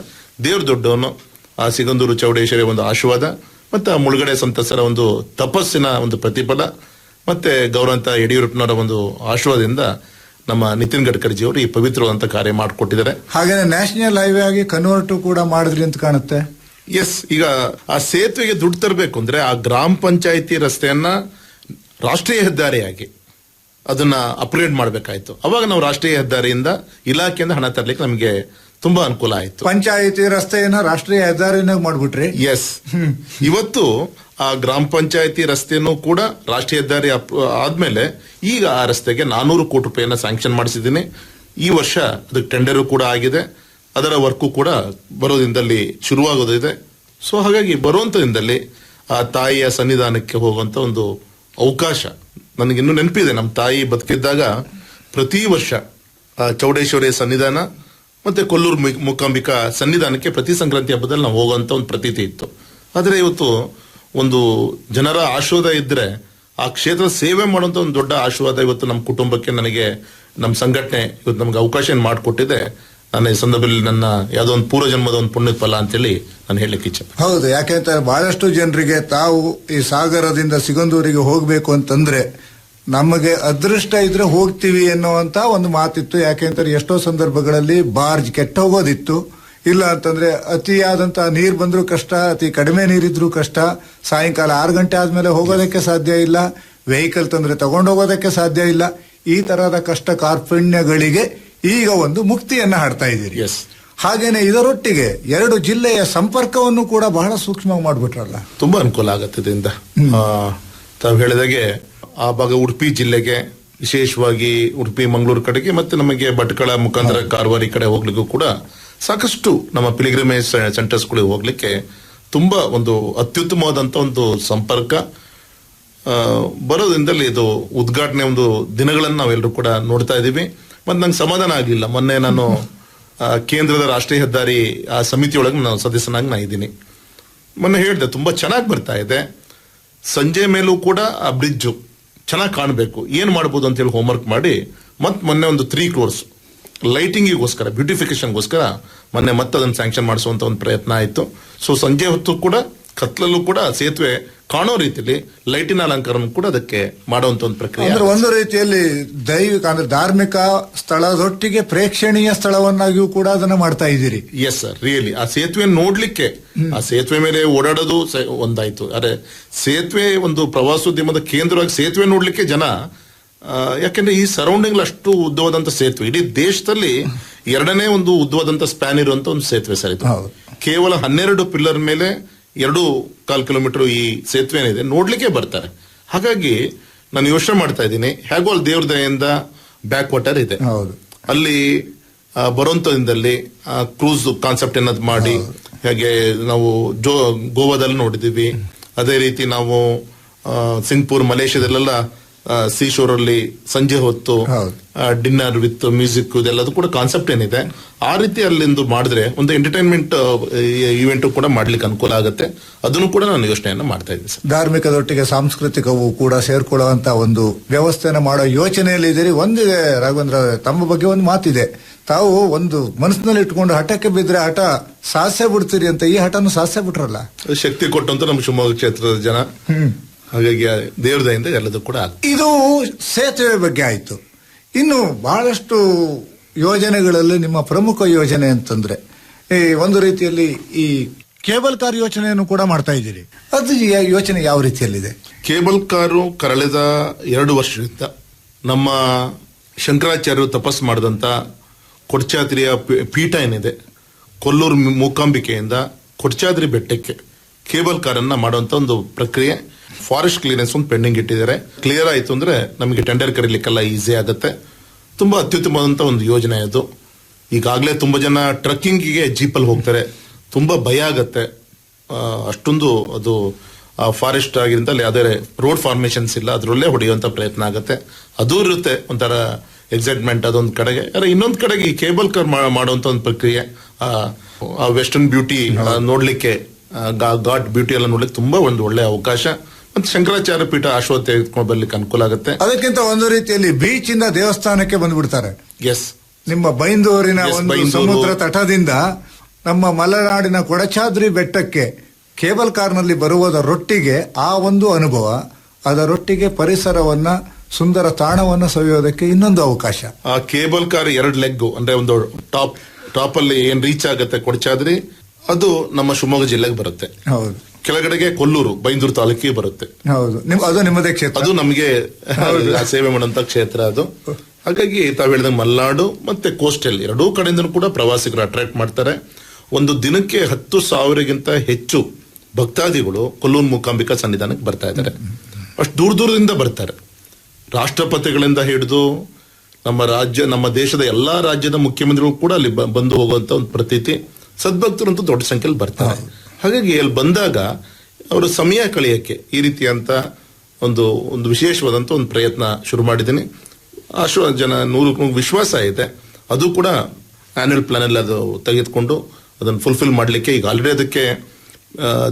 ದೇವ್ರ ದೊಡ್ಡವನು. ಆ ಸಿಗಂದೂರು ಚೌಡೇಶ್ವರಿ ಒಂದು ಆಶೀರ್ವಾದ, ಮತ್ತೆ ಆ ಮುಳುಗಡೆ ಸಂತಸರ ಒಂದು ತಪಸ್ಸಿನ ಒಂದು ಪ್ರತಿಫಲ, ಮತ್ತೆ ಗೌರವಂತ ಯಡಿಯೂರಪ್ಪನವರ ಒಂದು ಆಶೀರ್ವಾದದಿಂದ ನಮ್ಮ ನಿತಿನ್ ಗಡ್ಕರಿಜಿ ಅವರು ಈ ಪವಿತ್ರವಾದಂತ ಕಾರ್ಯ ಮಾಡಿಕೊಟ್ಟಿದ್ದಾರೆ. ಹಾಗೆ ನ್ಯಾಷನಲ್ ಹೈವೇ ಆಗಿ ಕನ್ವರ್ಟ್ ಕೂಡ ಮಾಡಿದ್ರಿ ಅಂತ ಕಾಣುತ್ತೆ. ಎಸ್, ಈಗ ಆ ಸೇತುವೆಗೆ ದುಡ್ಡು ತರಬೇಕು ಅಂದ್ರೆ ಆ ಗ್ರಾಮ ಪಂಚಾಯಿತಿ ರಸ್ತೆಯನ್ನ ರಾಷ್ಟ್ರೀಯ ಹೆದ್ದಾರಿಯಾಗಿ ಅದನ್ನ ಅಪ್ಗ್ರೇಡ್ ಮಾಡಬೇಕಾಯ್ತು. ಅವಾಗ ನಾವು ರಾಷ್ಟ್ರೀಯ ಹೆದ್ದಾರಿಯಿಂದ ಇಲಾಖೆಯಿಂದ ಹಣ ತರಲಿಕ್ಕೆ ನಮಗೆ ತುಂಬಾ ಅನುಕೂಲ ಆಯ್ತು. ಪಂಚಾಯಿತಿ ರಸ್ತೆಯನ್ನ ರಾಷ್ಟ್ರೀಯ ಹೆದ್ದಾರಿನಾಗ ಮಾಡ್ಬಿಟ್ರಿ. ಎಸ್, ಇವತ್ತು ಆ ಗ್ರಾಮ ಪಂಚಾಯಿತಿ ರಸ್ತೆಯನ್ನು ಕೂಡ ರಾಷ್ಟ್ರೀಯ ಹೆದ್ದಾರಿ ಆದ್ಮೇಲೆ ಈಗ ಆ ರಸ್ತೆಗೆ 400 ಕೋಟಿ ರೂಪಾಯಿಯನ್ನ ಸ್ಯಾಂಕ್ಷನ್ ಮಾಡಿಸಿದ್ದೀನಿ. ಈ ವರ್ಷ ಅದಕ್ಕೆ ಟೆಂಡರ್ ಕೂಡ ಆಗಿದೆ. ಅದರ ವರ್ಕು ಕೂಡ ಬರೋ ದಿನದಲ್ಲಿ ಶುರುವಾಗೋದಿದೆ. ಸೊ ಹಾಗಾಗಿ ಬರುವಂತ ದಿನದಲ್ಲಿ ಆ ತಾಯಿಯ ಸನ್ನಿಧಾನಕ್ಕೆ ಹೋಗುವಂತ ಒಂದು ಅವಕಾಶ ನನಗಿನ್ನೂ ನೆನಪಿದೆ. ನಮ್ಮ ತಾಯಿ ಬದುಕಿದ್ದಾಗ ಪ್ರತಿ ವರ್ಷ ಚೌಡೇಶ್ವರಿಯ ಸನ್ನಿಧಾನ ಮತ್ತೆ ಕೊಲ್ಲೂರು ಮೂಕಾಂಬಿಕಾ ಸನ್ನಿಧಾನಕ್ಕೆ ಪ್ರತಿ ಸಂಕ್ರಾಂತಿ ಹಬ್ಬದಲ್ಲಿ ನಾವು ಹೋಗುವಂತ ಒಂದು ಪ್ರತೀತಿ ಇತ್ತು. ಆದರೆ ಇವತ್ತು ಒಂದು ಜನರ ಆಶೀರ್ವಾದ ಇದ್ರೆ ಆ ಕ್ಷೇತ್ರ ಸೇವೆ ಮಾಡುವಂತ ಒಂದು ದೊಡ್ಡ ಆಶೀರ್ವಾದ ಇವತ್ತು ನಮ್ಮ ಕುಟುಂಬಕ್ಕೆ, ನನಗೆ ನಮ್ಮ ಸಂಘಟನೆ ಇವತ್ತು ನಮ್ಗೆ ಅವಕಾಶ ಮಾಡಿಕೊಟ್ಟಿದೆ. ನಾನು ಈ ಸಂದರ್ಭದಲ್ಲಿ ನನ್ನ ಯಾವುದೋ ಒಂದು ಪೂರ್ವಜನ್ಮದ ಒಂದು ಪುಣ್ಯದ ಫಲ ಅಂತೇಳಿ ನಾನು ಹೇಳಲಿಕ್ಕೆ ಇಚ್ಛೆ. ಹೌದು, ಯಾಕೆಂದ್ರೆ ಬಹಳಷ್ಟು ಜನರಿಗೆ ತಾವು ಈ ಸಾಗರದಿಂದ ಸಿಗಂದೂರಿಗೆ ಹೋಗಬೇಕು ಅಂತಂದ್ರೆ ನಮಗೆ ಅದೃಷ್ಟ ಇದ್ರೆ ಹೋಗ್ತೀವಿ ಎನ್ನುವಂತ ಒಂದು ಮಾತಿತ್ತು. ಯಾಕೆಂದ್ರೆ ಎಷ್ಟೋ ಸಂದರ್ಭಗಳಲ್ಲಿ ಬಾರ್ಜ್ ಕೆಟ್ಟ ಹೋಗೋದಿತ್ತು. ಇಲ್ಲ ಅಂತಂದ್ರೆ ಅತಿಯಾದಂತಹ ನೀರು ಬಂದ್ರೂ ಕಷ್ಟ, ಅತಿ ಕಡಿಮೆ ನೀರಿದ್ರೂ ಕಷ್ಟ. ಸಾಯಂಕಾಲ 6 ಗಂಟೆ ಆದ್ಮೇಲೆ ಹೋಗೋದಕ್ಕೆ ಸಾಧ್ಯ ಇಲ್ಲ. ವೆಹಿಕಲ್ ತಂದ್ರೆ ತಗೊಂಡೋಗೋದಕ್ಕೆ ಸಾಧ್ಯ ಇಲ್ಲ. ಈ ತರಹದ ಕಷ್ಟ ಕಾರ್ಪಣ್ಯಗಳಿಗೆ ಈಗ ಒಂದು ಮುಕ್ತಿಯನ್ನ ಹಾಡ್ತಾ ಇದ್ದೀರಿ. ಹಾಗೇನೆ ಇದರೊಟ್ಟಿಗೆ 2 ಜಿಲ್ಲೆಯ ಸಂಪರ್ಕವನ್ನು ಕೂಡ ಬಹಳ ಸೂಕ್ಷ್ಮ ಮಾಡ್ಬಿಟ್ರಲ್ಲ, ತುಂಬಾ ಅನುಕೂಲ ಆಗತ್ತೆ ಇದರಿಂದ. ತಾವು ಹೇಳಿದಾಗೆ ಆ ಭಾಗ ಉಡುಪಿ ಜಿಲ್ಲೆಗೆ, ವಿಶೇಷವಾಗಿ ಉಡುಪಿ ಮಂಗಳೂರು ಕಡೆಗೆ, ಮತ್ತೆ ನಮಗೆ ಭಟ್ಕಳ ಮುಖಾಂತರ ಕಾರವಾರ ಕಡೆ ಹೋಗ್ಲಿಕ್ಕೂ ಕೂಡ ಸಾಕಷ್ಟು ನಮ್ಮ ಪಿಲಿಗ್ರಿಮೇಜ್ ಸೆಂಟರ್ಸ್ಗಳಿಗೆ ಹೋಗ್ಲಿಕ್ಕೆ ತುಂಬಾ ಒಂದು ಅತ್ಯುತ್ತಮವಾದಂತ ಒಂದು ಸಂಪರ್ಕ ಬರೋದ್ರಿಂದಲೇ ಇದು ಉದ್ಘಾಟನೆ ಒಂದು ದಿನಗಳನ್ನು ನಾವೆಲ್ಲರೂ ಕೂಡ ನೋಡ್ತಾ ಇದ್ದೀವಿ. ಮತ್ತೆ ನಂಗೆ ಸಮಾಧಾನ ಆಗಲಿಲ್ಲ. ಮೊನ್ನೆ ನಾನು ಕೇಂದ್ರದ ರಾಷ್ಟ್ರೀಯ ಹೆದ್ದಾರಿ ಆ ಸಮಿತಿಯೊಳಗೆ ನಾನು ಸದಸ್ಯನಾಗಿ ನಾ ಇದ್ದೀನಿ. ಮೊನ್ನೆ ಹೇಳಿದೆ ತುಂಬಾ ಚೆನ್ನಾಗಿ ಬರ್ತಾ ಇದೆ. ಸಂಜೆ ಮೇಲೂ ಕೂಡ ಆ ಬ್ರಿಡ್ಜು ಚೆನ್ನಾಗಿ ಕಾಣಬೇಕು, ಏನ್ ಮಾಡ್ಬೋದು ಅಂತ ಹೇಳಿ ಹೋಮ್ವರ್ಕ್ ಮಾಡಿ ಮೊನ್ನೆ ಒಂದು 3 crores ಲೈಟಿಂಗಿಗೋಸ್ಕರ, ಬ್ಯೂಟಿಫಿಕೇಶನ್ಗೋಸ್ಕರ ಮೊನ್ನೆ ಮತ್ತೆ ಅದನ್ನು ಸ್ಯಾಂಕ್ಷನ್ ಮಾಡಿಸುವಂತ ಒಂದು ಪ್ರಯತ್ನ ಆಯಿತು. ಸೊ ಸಂಜೆ ಹೊತ್ತು ಕೂಡ ಕತ್ಲಲ್ಲೂ ಕೂಡ ಸೇತುವೆ ಕಾಣೋ ರೀತಿಯಲ್ಲಿ ಲೈಟಿನ ಅಲಂಕಾರ ಕೂಡ ಅದಕ್ಕೆ ಮಾಡುವಂತ ಒಂದು ಪ್ರಕ್ರಿಯೆ. ಅಂದ್ರೆ ಒಂದು ರೀತಿಯಲ್ಲಿ ದೈವಿಕ ಅಂದ್ರೆ ಧಾರ್ಮಿಕ ಸ್ಥಳದೊಟ್ಟಿಗೆ ಪ್ರೇಕ್ಷಣೀಯ ಸ್ಥಳವನ್ನಾಗಿಯೂ ಕೂಡ ಅದನ್ನ ಮಾಡ್ತಾ ಇದ್ದೀರಿ. ಎಸ್ ಸರ್, ರಿಯಲಿ ಆ ಸೇತುವೆ ನೋಡ್ಲಿಕ್ಕೆ, ಆ ಸೇತುವೆ ಮೇಲೆ ಓಡಾಡೋದು ಒಂದಾಯ್ತು. ಅರೆ ಸೇತುವೆ ಒಂದು ಪ್ರವಾಸೋದ್ಯಮದ ಕೇಂದ್ರವಾಗಿ ಸೇತುವೆ ನೋಡ್ಲಿಕ್ಕೆ ಜನ, ಯಾಕೆಂದ್ರೆ ಈ ಸರೌಂಡಿಂಗ್ ಅಷ್ಟು ಉದ್ದವಾದಂತ ಸೇತುವೆ, ಇಡೀ ದೇಶದಲ್ಲಿ 2ನೇ ಒಂದು ಉದ್ದವಾದಂತ ಸ್ಪ್ಯಾನ್ ಇರುವಂತ ಒಂದು ಸೇತುವೆ ಸರ್ ಇದು. ಕೇವಲ 12 ಪಿಲ್ಲರ್ ಮೇಲೆ 2.25 ಕಿಲೋಮೀಟರ್ ಈ ಸೇತುವೆ ಏನಿದೆ ನೋಡ್ಲಿಕ್ಕೆ ಬರ್ತಾರೆ. ಹಾಗಾಗಿ ನಾನು ಯೋಚನೆ ಮಾಡ್ತಾ ಇದ್ದೀನಿ, ಹೇಗೋ ಅಲ್ಲಿ ದೇವ್ರ ದಯೆಯಿಂದ ಬ್ಯಾಕ್ ವಾಟರ್ ಇದೆ, ಅಲ್ಲಿ ಬರುವಂತದಿಂದಲ್ಲಿ ಕ್ರೂಸ್ ಕಾನ್ಸೆಪ್ಟ್ ಅನ್ನೋದು ಮಾಡಿ, ಹಾಗೆ ನಾವು ಗೋವಾದಲ್ಲಿ ನೋಡಿದೀವಿ. ಅದೇ ರೀತಿ ನಾವು ಸಿಂಗ್ಪುರ್ ಮಲೇಷ್ಯಾದಲ್ಲೆಲ್ಲ ಸೀಶೋರ್ ಅಲ್ಲಿ ಸಂಜೆ ಹೊತ್ತು ಡಿನ್ನರ್ ವಿತ್ ಮ್ಯೂಸಿಕ್ ಇದೆಲ್ಲದು ಕೂಡ ಕಾನ್ಸೆಪ್ಟ್ ಏನಿದೆ, ಆ ರೀತಿ ಅಲ್ಲಿಂದು ಮಾಡಿದ್ರೆ ಒಂದು ಎಂಟರ್ಟೈನ್ಮೆಂಟ್ ಇವೆಂಟ್ ಕೂಡ ಮಾಡ್ಲಿಕ್ಕೆ ಅನುಕೂಲ ಆಗುತ್ತೆ. ಅದನ್ನು ಕೂಡ ನಾನು ಯೋಚನೆಯನ್ನ ಮಾಡ್ತಾ ಇದ್ದೀನಿ ಸರ್. ಧಾರ್ಮಿಕದೊಟ್ಟಿಗೆ ಸಾಂಸ್ಕೃತಿಕವು ಕೂಡ ಸೇರ್ಕೊಳ್ಳುವಂತ ಒಂದು ವ್ಯವಸ್ಥೆನ ಮಾಡೋ ಯೋಚನೆಯಲ್ಲಿ ಇದ್ದೀರಿ. ಒಂದಿದೆ ರಾಘವೇಂದ್ರ, ತಮ್ಮ ಬಗ್ಗೆ ಒಂದು ಮಾತಿದೆ, ತಾವು ಒಂದು ಮನಸ್ಸಿನಲ್ಲಿ ಇಟ್ಕೊಂಡು ಹಠಕ್ಕೆ ಬಿದ್ರೆ ಹಠ ಸಾಸ್ಯ ಬಿಡ್ತೀರಿ ಅಂತ. ಈ ಹಠನು ಸಾಸ್ಯ ಬಿಟ್ರಲ್ಲ, ಶಕ್ತಿ ಕೊಟ್ಟಂತ ನಮ್ಮ ಶಿವಮೊಗ್ಗ ಕ್ಷೇತ್ರದ ಜನ. ಹಾಗಾಗಿ ದೇವ್ರ ದಯೆಯಿಂದ ಎಲ್ಲದೂ ಕೂಡ ಇದು ಸೇತುವೆ ಬಗ್ಗೆ ಆಯ್ತು. ಇನ್ನು ಬಹಳಷ್ಟು ಯೋಜನೆಗಳಲ್ಲಿ ನಿಮ್ಮ ಪ್ರಮುಖ ಯೋಜನೆ ಅಂತಂದ್ರೆ ಒಂದು ರೀತಿಯಲ್ಲಿ ಈ ಕೇಬಲ್ ಕಾರ್ ಯೋಚನೆಯನ್ನು ಕೂಡ ಮಾಡ್ತಾ ಇದ್ದೀರಿ. ಅದು ಯೋಚನೆ ಯಾವ ರೀತಿಯಲ್ಲಿದೆ? ಕೇಬಲ್ ಕಾರು ಕಳೆದ 2 ವರ್ಷದಿಂದ ನಮ್ಮ ಶಂಕರಾಚಾರ್ಯರು ತಪಸ್ ಮಾಡಿದಂತ ಕೊಡ್ಚಾದ್ರಿಯ ಪೀಠ ಏನಿದೆ, ಕೊಲ್ಲೂರು ಮೂಕಾಂಬಿಕೆಯಿಂದ ಕೊಡ್ಚಾದ್ರಿ ಬೆಟ್ಟಕ್ಕೆ ಕೇಬಲ್ ಕಾರನ್ನ ಮಾಡುವಂತ ಒಂದು ಪ್ರಕ್ರಿಯೆ, ಫಾರೆಸ್ಟ್ ಕ್ಲಿಯರೆನ್ಸ್ ಒಂದು ಪೆಂಡಿಂಗ್ ಇಟ್ಟಿದ್ದಾರೆ. ಕ್ಲಿಯರ್ ಆಯ್ತು ಅಂದ್ರೆ ನಮಗೆ ಟೆಂಡರ್ ಕರೀಲಿಕ್ಕೆಲ್ಲ ಈಸಿ ಆಗುತ್ತೆ. ತುಂಬಾ ಅತ್ಯುತ್ತಮವಾದಂತ ಒಂದು ಯೋಜನೆ ಅದು. ಈಗಾಗಲೇ ತುಂಬಾ ಜನ ಟ್ರಕ್ಕಿಂಗಿಗೆ ಜೀಪಲ್ಲಿ ಹೋಗ್ತಾರೆ, ತುಂಬಾ ಭಯ ಆಗತ್ತೆ. ಅಷ್ಟೊಂದು ಅದು ಫಾರೆಸ್ಟ್ ಆಗಿರಿಂದ ಯಾವುದೇ ರೋಡ್ ಫಾರ್ಮೇಶನ್ಸ್ ಇಲ್ಲ, ಅದರಲ್ಲೇ ಹೊಡೆಯುವಂತ ಪ್ರಯತ್ನ ಆಗುತ್ತೆ. ಅದು ಇರುತ್ತೆ ಒಂಥರ ಎಕ್ಸೈಟ್ಮೆಂಟ್ ಅದೊಂದು ಕಡೆಗೆ. ಇನ್ನೊಂದು ಕಡೆಗೆ ಈ ಕೇಬಲ್ ಕಾರ್ ಮಾಡುವಂತ ಒಂದು ಪ್ರಕ್ರಿಯೆ, ವೆಸ್ಟರ್ನ್ ಬ್ಯೂಟಿ ನೋಡ್ಲಿಕ್ಕೆ, ಘಾಟ್ ಬ್ಯೂಟಿ ಎಲ್ಲ ನೋಡ್ಲಿಕ್ಕೆ ತುಂಬಾ ಒಂದು ಒಳ್ಳೆ ಅವಕಾಶ. ಮತ್ತೆ ಶಂಕರಾಚಾರ್ಯ ಪೀಠ ಆಶ್ವಾದ ತೆಗೆದುಕೊಂಡು ಬರ್ಲಿಕ್ಕೆ ಅನುಕೂಲ ಆಗುತ್ತೆ. ಅದಕ್ಕಿಂತ ಒಂದು ರೀತಿಯಲ್ಲಿ ಬೀಚ್ ಇಂದ ದೇವಸ್ಥಾನಕ್ಕೆ ಬಂದ್ಬಿಡ್ತಾರೆ. ಎಸ್, ನಿಮ್ಮ ಬೈಂದೂರಿನ ಒಂದು ಸಮುದ್ರ ತಟದಿಂದ ನಮ್ಮ ಮಲೆನಾಡಿನ ಕೊಡಚಾದ್ರಿ ಬೆಟ್ಟಕ್ಕೆ ಕೇಬಲ್ ಕಾರ್ನಲ್ಲಿ ಬರುವುದರೊಟ್ಟಿಗೆ ಆ ಒಂದು ಅನುಭವ, ಅದರೊಟ್ಟಿಗೆ ಪರಿಸರವನ್ನ, ಸುಂದರ ತಾಣವನ್ನು ಸವಿಯೋದಕ್ಕೆ ಇನ್ನೊಂದು ಅವಕಾಶ. ಆ ಕೇಬಲ್ ಕಾರ್ 2 ಲೆಗ್ ಅಂದ್ರೆ ಒಂದು ಟಾಪ್ ಅಲ್ಲಿ ಏನ್ ರೀಚ್ ಆಗುತ್ತೆ ಕೊಡಚಾದ್ರಿ, ಅದು ನಮ್ಮ ಶಿವಮೊಗ್ಗ ಜಿಲ್ಲೆಗೆ ಬರುತ್ತೆ. ಹೌದು. ಕೆಳಗಡೆಗೆ ಕೊಲ್ಲೂರು ಬೈಂದೂರು ತಾಲೂಕಿಗೆ ಬರುತ್ತೆ. ಹೌದು, ಅದು ನಿಮ್ಮದೇ ಕ್ಷೇತ್ರ. ಅದು ನಮಗೆ ಸೇವೆ ಮಾಡುವಂತ ಕ್ಷೇತ್ರ ಅದು. ಹಾಗಾಗಿ ತಾವು ಹೇಳಿದಂಗೆ ಮಲೆನಾಡು ಮತ್ತೆ ಕೋಸ್ಟಲ್ 2 ಕಡೆಯಿಂದ ಕೂಡ ಪ್ರವಾಸಿಗರು ಅಟ್ರಾಕ್ಟ್ ಮಾಡ್ತಾರೆ. ಒಂದು ದಿನಕ್ಕೆ 10,000ಗಿಂತ ಹೆಚ್ಚು ಭಕ್ತಾದಿಗಳು ಕೊಲ್ಲೂರು ಮೂಕಾಂಬಿಕಾ ಸನ್ನಿಧಾನಕ್ಕೆ ಬರ್ತಾ ಇದ್ದಾರೆ. ಅಷ್ಟು ದೂರದಿಂದ ಬರ್ತಾರೆ. ರಾಷ್ಟ್ರಪತಿಗಳಿಂದ ಹಿಡಿದು ನಮ್ಮ ದೇಶದ ಎಲ್ಲಾ ರಾಜ್ಯದ ಮುಖ್ಯಮಂತ್ರಿಗಳು ಕೂಡ ಅಲ್ಲಿ ಬಂದು ಹೋಗುವಂತ ಒಂದು ಪ್ರತೀತಿ. ಸದ್ಭಕ್ತರಂತೂ ದೊಡ್ಡ ಸಂಖ್ಯೆಯಲ್ಲಿ ಬರ್ತಾರೆ. ಹಾಗಾಗಿ ಅಲ್ಲಿ ಬಂದಾಗ ಅವರು ಸಮಯ ಕಳೆಯಕ್ಕೆ ಈ ರೀತಿಯಂತ ಒಂದು ವಿಶೇಷವಾದಂತ ಒಂದು ಪ್ರಯತ್ನ ಶುರು ಮಾಡಿದ್ದೀನಿ. ಜನ 100 ವಿಶ್ವಾಸ ಇದೆ. ಅದು ಕೂಡ ಆನ್ಯುವಲ್ ಪ್ಲಾನ್ ಅಲ್ಲಿ ಅದು ತೆಗೆದುಕೊಂಡು ಅದನ್ನು ಫುಲ್ಫಿಲ್ ಮಾಡಲಿಕ್ಕೆ ಈಗ ಆಲ್ರೆಡಿ ಅದಕ್ಕೆ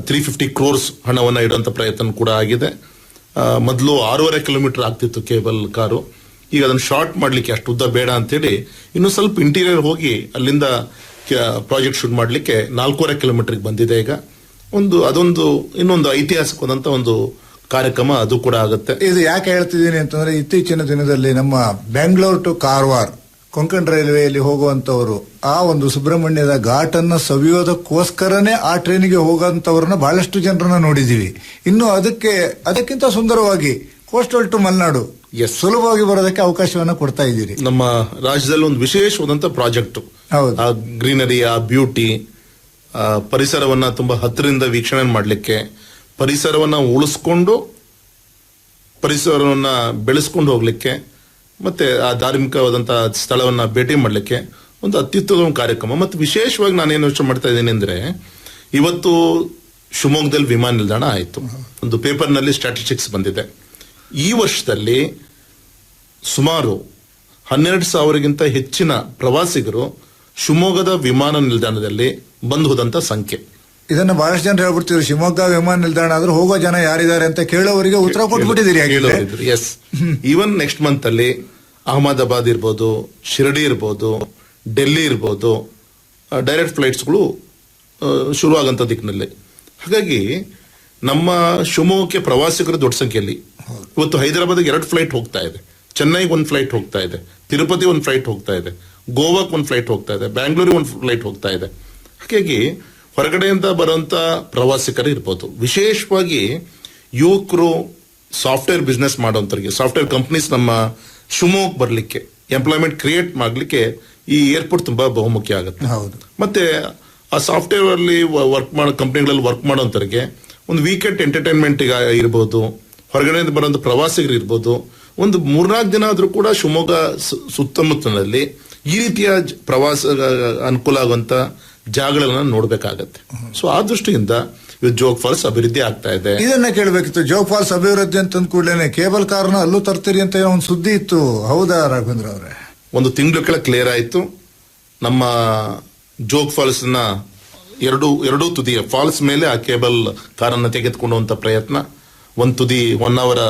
350 crores ಹಣವನ್ನ ಇಡುವಂತ ಪ್ರಯತ್ನ ಕೂಡ ಆಗಿದೆ. ಮೊದಲು 6.5 ಕಿಲೋಮೀಟರ್ ಆಗ್ತಿತ್ತು ಕೇಬಲ್ ಕಾರು. ಈಗ ಅದನ್ನು ಶಾರ್ಟ್ ಮಾಡ್ಲಿಕ್ಕೆ, ಅಷ್ಟು ಉದ್ದ ಬೇಡ ಅಂತೇಳಿ ಇನ್ನು ಸ್ವಲ್ಪ ಇಂಟೀರಿಯರ್ ಹೋಗಿ ಅಲ್ಲಿಂದ ಪ್ರಾಜೆಕ್ಟ್ ಶುರು ಮಾಡಲಿಕ್ಕೆ 4.5 ಕಿಲೋಮೀಟರ್ಗೆ ಬಂದಿದೆ. ಈಗ ಅದೊಂದು ಇನ್ನೊಂದು ಐತಿಹಾಸಿಕವಾದಂತ ಒಂದು ಕಾರ್ಯಕ್ರಮ ಅದು ಕೂಡ ಆಗುತ್ತೆ. ಇದು ಯಾಕೆ ಹೇಳ್ತಿದ್ದೀನಿ ಅಂತಂದ್ರೆ ಇತ್ತೀಚಿನ ದಿನದಲ್ಲಿ ನಮ್ಮ ಬೆಂಗಳೂರು ಟು ಕಾರವಾರ ಕೊಂಕಣ ರೈಲ್ವೆಯಲ್ಲಿ ಹೋಗುವಂತವರು ಆ ಒಂದು ಸುಬ್ರಹ್ಮಣ್ಯದ ಘಾಟನ್ನ ಸವಿಯೋದಕ್ಕೋಸ್ಕರನೇ ಆ ಟ್ರೈನಿಗೆ ಹೋಗುವಂತವ್ರನ್ನ ಬಹಳಷ್ಟು ಜನರನ್ನ ನೋಡಿದೀವಿ. ಇನ್ನು ಅದಕ್ಕಿಂತ ಸುಂದರವಾಗಿ ಕೋಸ್ಟಲ್ ಟು ಮಲೆನಾಡು ಸುಲಭವಾಗಿ ಬರೋದಕ್ಕೆ ಅವಕಾಶವನ್ನ ಕೊಡ್ತಾ ಇದ್ದೀರಿ. ನಮ್ಮ ರಾಜ್ಯದಲ್ಲಿ ಒಂದು ವಿಶೇಷವಾದಂತ ಪ್ರಾಜೆಕ್ಟ್, ಆ ಗ್ರೀನರಿ, ಆ ಬ್ಯೂಟಿ, ಪರಿಸರವನ್ನ ತುಂಬಾ ಹತ್ತಿರದಿಂದ ವೀಕ್ಷಣೆ ಮಾಡಲಿಕ್ಕೆ, ಪರಿಸರವನ್ನ ಉಳಿಸ್ಕೊಂಡು ಪರಿಸರವನ್ನ ಬೆಳೆಸ್ಕೊಂಡು ಹೋಗ್ಲಿಕ್ಕೆ, ಮತ್ತೆ ಆ ಧಾರ್ಮಿಕವಾದಂತಹ ಸ್ಥಳವನ್ನ ಭೇಟಿ ಮಾಡಲಿಕ್ಕೆ ಒಂದು ಅತ್ಯುತ್ತಮ ಕಾರ್ಯಕ್ರಮ. ಮತ್ತು ವಿಶೇಷವಾಗಿ ನಾನೇನು ಯೋಚನೆ ಮಾಡ್ತಾ ಇದ್ದೀನಿ ಅಂದ್ರೆ, ಇವತ್ತು ಶಿವಮೊಗ್ಗದಲ್ಲಿ ವಿಮಾನ ನಿಲ್ದಾಣ ಆಯಿತು. ಒಂದು ಪೇಪರ್ನಲ್ಲಿ ಸ್ಟ್ಯಾಟಿಸ್ಟಿಕ್ಸ್ ಬಂದಿದೆ. ಈ ವರ್ಷದಲ್ಲಿ ಸುಮಾರು 12,000ಗಿಂತ ಹೆಚ್ಚಿನ ಪ್ರವಾಸಿಗರು ಶಿವಮೊಗ್ಗದ ವಿಮಾನ ನಿಲ್ದಾಣದಲ್ಲಿ ಬಂದು ಹೋದಂತ ಸಂಖ್ಯೆ. ಇದನ್ನ ಬಹಳಷ್ಟು ಜನ ಹೇಳ್ಬಿಡ್ತಿದ್ರು, ಶಿವಮೊಗ್ಗ ವಿಮಾನ ನಿಲ್ದಾಣ ಆದ್ರೂ ಹೋಗೋ ಜನ ಯಾರಿದ್ದಾರೆ ಅಂತ ಕೇಳೋವರಿಗೆ ಉತ್ತರ ಕೊಟ್ಬಿಟ್ಟಿದ್ದೀರಿ. ಎಸ್, ಈವನ್ ನೆಕ್ಸ್ಟ್ ಮಂತ್ ಅಲ್ಲಿ ಅಹಮದಾಬಾದ್ ಇರ್ಬೋದು, ಶಿರಡಿ ಇರ್ಬೋದು, ಡೆಲ್ಲಿ ಇರ್ಬೋದು, ಡೈರೆಕ್ಟ್ ಫ್ಲೈಟ್ಸ್ಗಳು ಶುರುವಾಗಂತ ದಿಕ್ಕಿನಲ್ಲಿ. ಹಾಗಾಗಿ ನಮ್ಮ ಶಿವಮೊಗ್ಗಕ್ಕೆ ಪ್ರವಾಸಿಗರು ದೊಡ್ಡ ಸಂಖ್ಯೆಯಲ್ಲಿ ಇವತ್ತು ಹೈದರಾಬಾದ್ಗೆ 2 ಫ್ಲೈಟ್ ಹೋಗ್ತಾ ಇದೆ, ಚೆನ್ನೈಗೆ 1 ಫ್ಲೈಟ್ ಹೋಗ್ತಾ ಇದೆ, ತಿರುಪತಿ 1 ಫ್ಲೈಟ್ ಹೋಗ್ತಾ ಇದೆ, ಗೋವಾಕ್ಕೆ 1 ಫ್ಲೈಟ್ ಹೋಗ್ತಾ ಇದೆ, ಬ್ಯಾಂಗ್ಳೂರಿಗೆ 1 ಫ್ಲೈಟ್ ಹೋಗ್ತಾ ಇದೆ. ಹಾಗಾಗಿ ಹೊರಗಡೆಯಿಂದ ಬರುವಂತ ಪ್ರವಾಸಿಗರು ಇರ್ಬೋದು, ವಿಶೇಷವಾಗಿ ಯುವಕರು, ಸಾಫ್ಟ್ವೇರ್ ಬಿಸ್ನೆಸ್ ಮಾಡೋಂಥವ್ರಿಗೆ, ಸಾಫ್ಟ್ವೇರ್ ಕಂಪನೀಸ್ ನಮ್ಮ ಶಿವಮೊಗ್ಗ ಬರಲಿಕ್ಕೆ, ಎಂಪ್ಲಾಯ್ಮೆಂಟ್ ಕ್ರಿಯೇಟ್ ಮಾಡ್ಲಿಕ್ಕೆ ಈ ಏರ್ಪೋರ್ಟ್ ತುಂಬಾ ಬಹುಮುಖ್ಯ ಆಗುತ್ತೆ. ಮತ್ತೆ ಆ ಸಾಫ್ಟ್ವೇರ್ ಅಲ್ಲಿ ವರ್ಕ್ ಮಾಡೋ ಕಂಪನಿಗಳಲ್ಲಿ ವರ್ಕ್ ಮಾಡೋಂಥವ್ರಿಗೆ ಒಂದು ವೀಕೆಂಡ್ ಎಂಟರ್ಟೈನ್ಮೆಂಟ್ ಇರ್ಬೋದು, ಹೊರಗಡೆಯಿಂದ ಬರೋಂಥ ಪ್ರವಾಸಿಗರು ಇರ್ಬೋದು, ಒಂದು 3-4 ದಿನ ಆದ್ರೂ ಕೂಡ ಶಿವಮೊಗ್ಗ ಸುತ್ತಮುತ್ತಲಿನಲ್ಲಿ ಈ ರೀತಿಯ ಪ್ರವಾಸ ಅನುಕೂಲ ಆಗುವಂತ ಜಾಗಗಳನ್ನ ನೋಡ್ಬೇಕಾಗತ್ತೆ. ಸೊ ಆ ದೃಷ್ಟಿಯಿಂದ ಜೋಗ್ ಫಾಲ್ಸ್ ಅಭಿವೃದ್ಧಿ ಆಗ್ತಾ ಇದೆ. ಇದನ್ನ ಕೇಳಬೇಕಿತ್ತು, ಜೋಗ್ ಫಾಲ್ಸ್ ಅಭಿವೃದ್ಧಿ ಅಂತ ಕೂಡಲೇ ಕೇಬಲ್ ಕಾರ್ನ ಅಲ್ಲೂ ತರ್ತೀರಿ ಅಂತ ಒಂದು ಸುದ್ದಿ ಇತ್ತು, ಹೌದಾ ರಾಘವೇಂದ್ರ ಅವರೇ? ಒಂದು ತಿಂಗಳು ಕೆಳ ಕ್ಲಿಯರ್ ಆಯ್ತು. ನಮ್ಮ ಜೋಗ್ ಫಾಲ್ಸ್ ನ ಎರಡೂ ತುದಿಯ ಫಾಲ್ಸ್ ಮೇಲೆ ಆ ಕೇಬಲ್ ಕಾರನ್ನ ತೆಗೆದುಕೊಳ್ಳುವಂತ ಪ್ರಯತ್ನ. ಒಂದು ತುದಿ ಹೊನ್ನಾವರ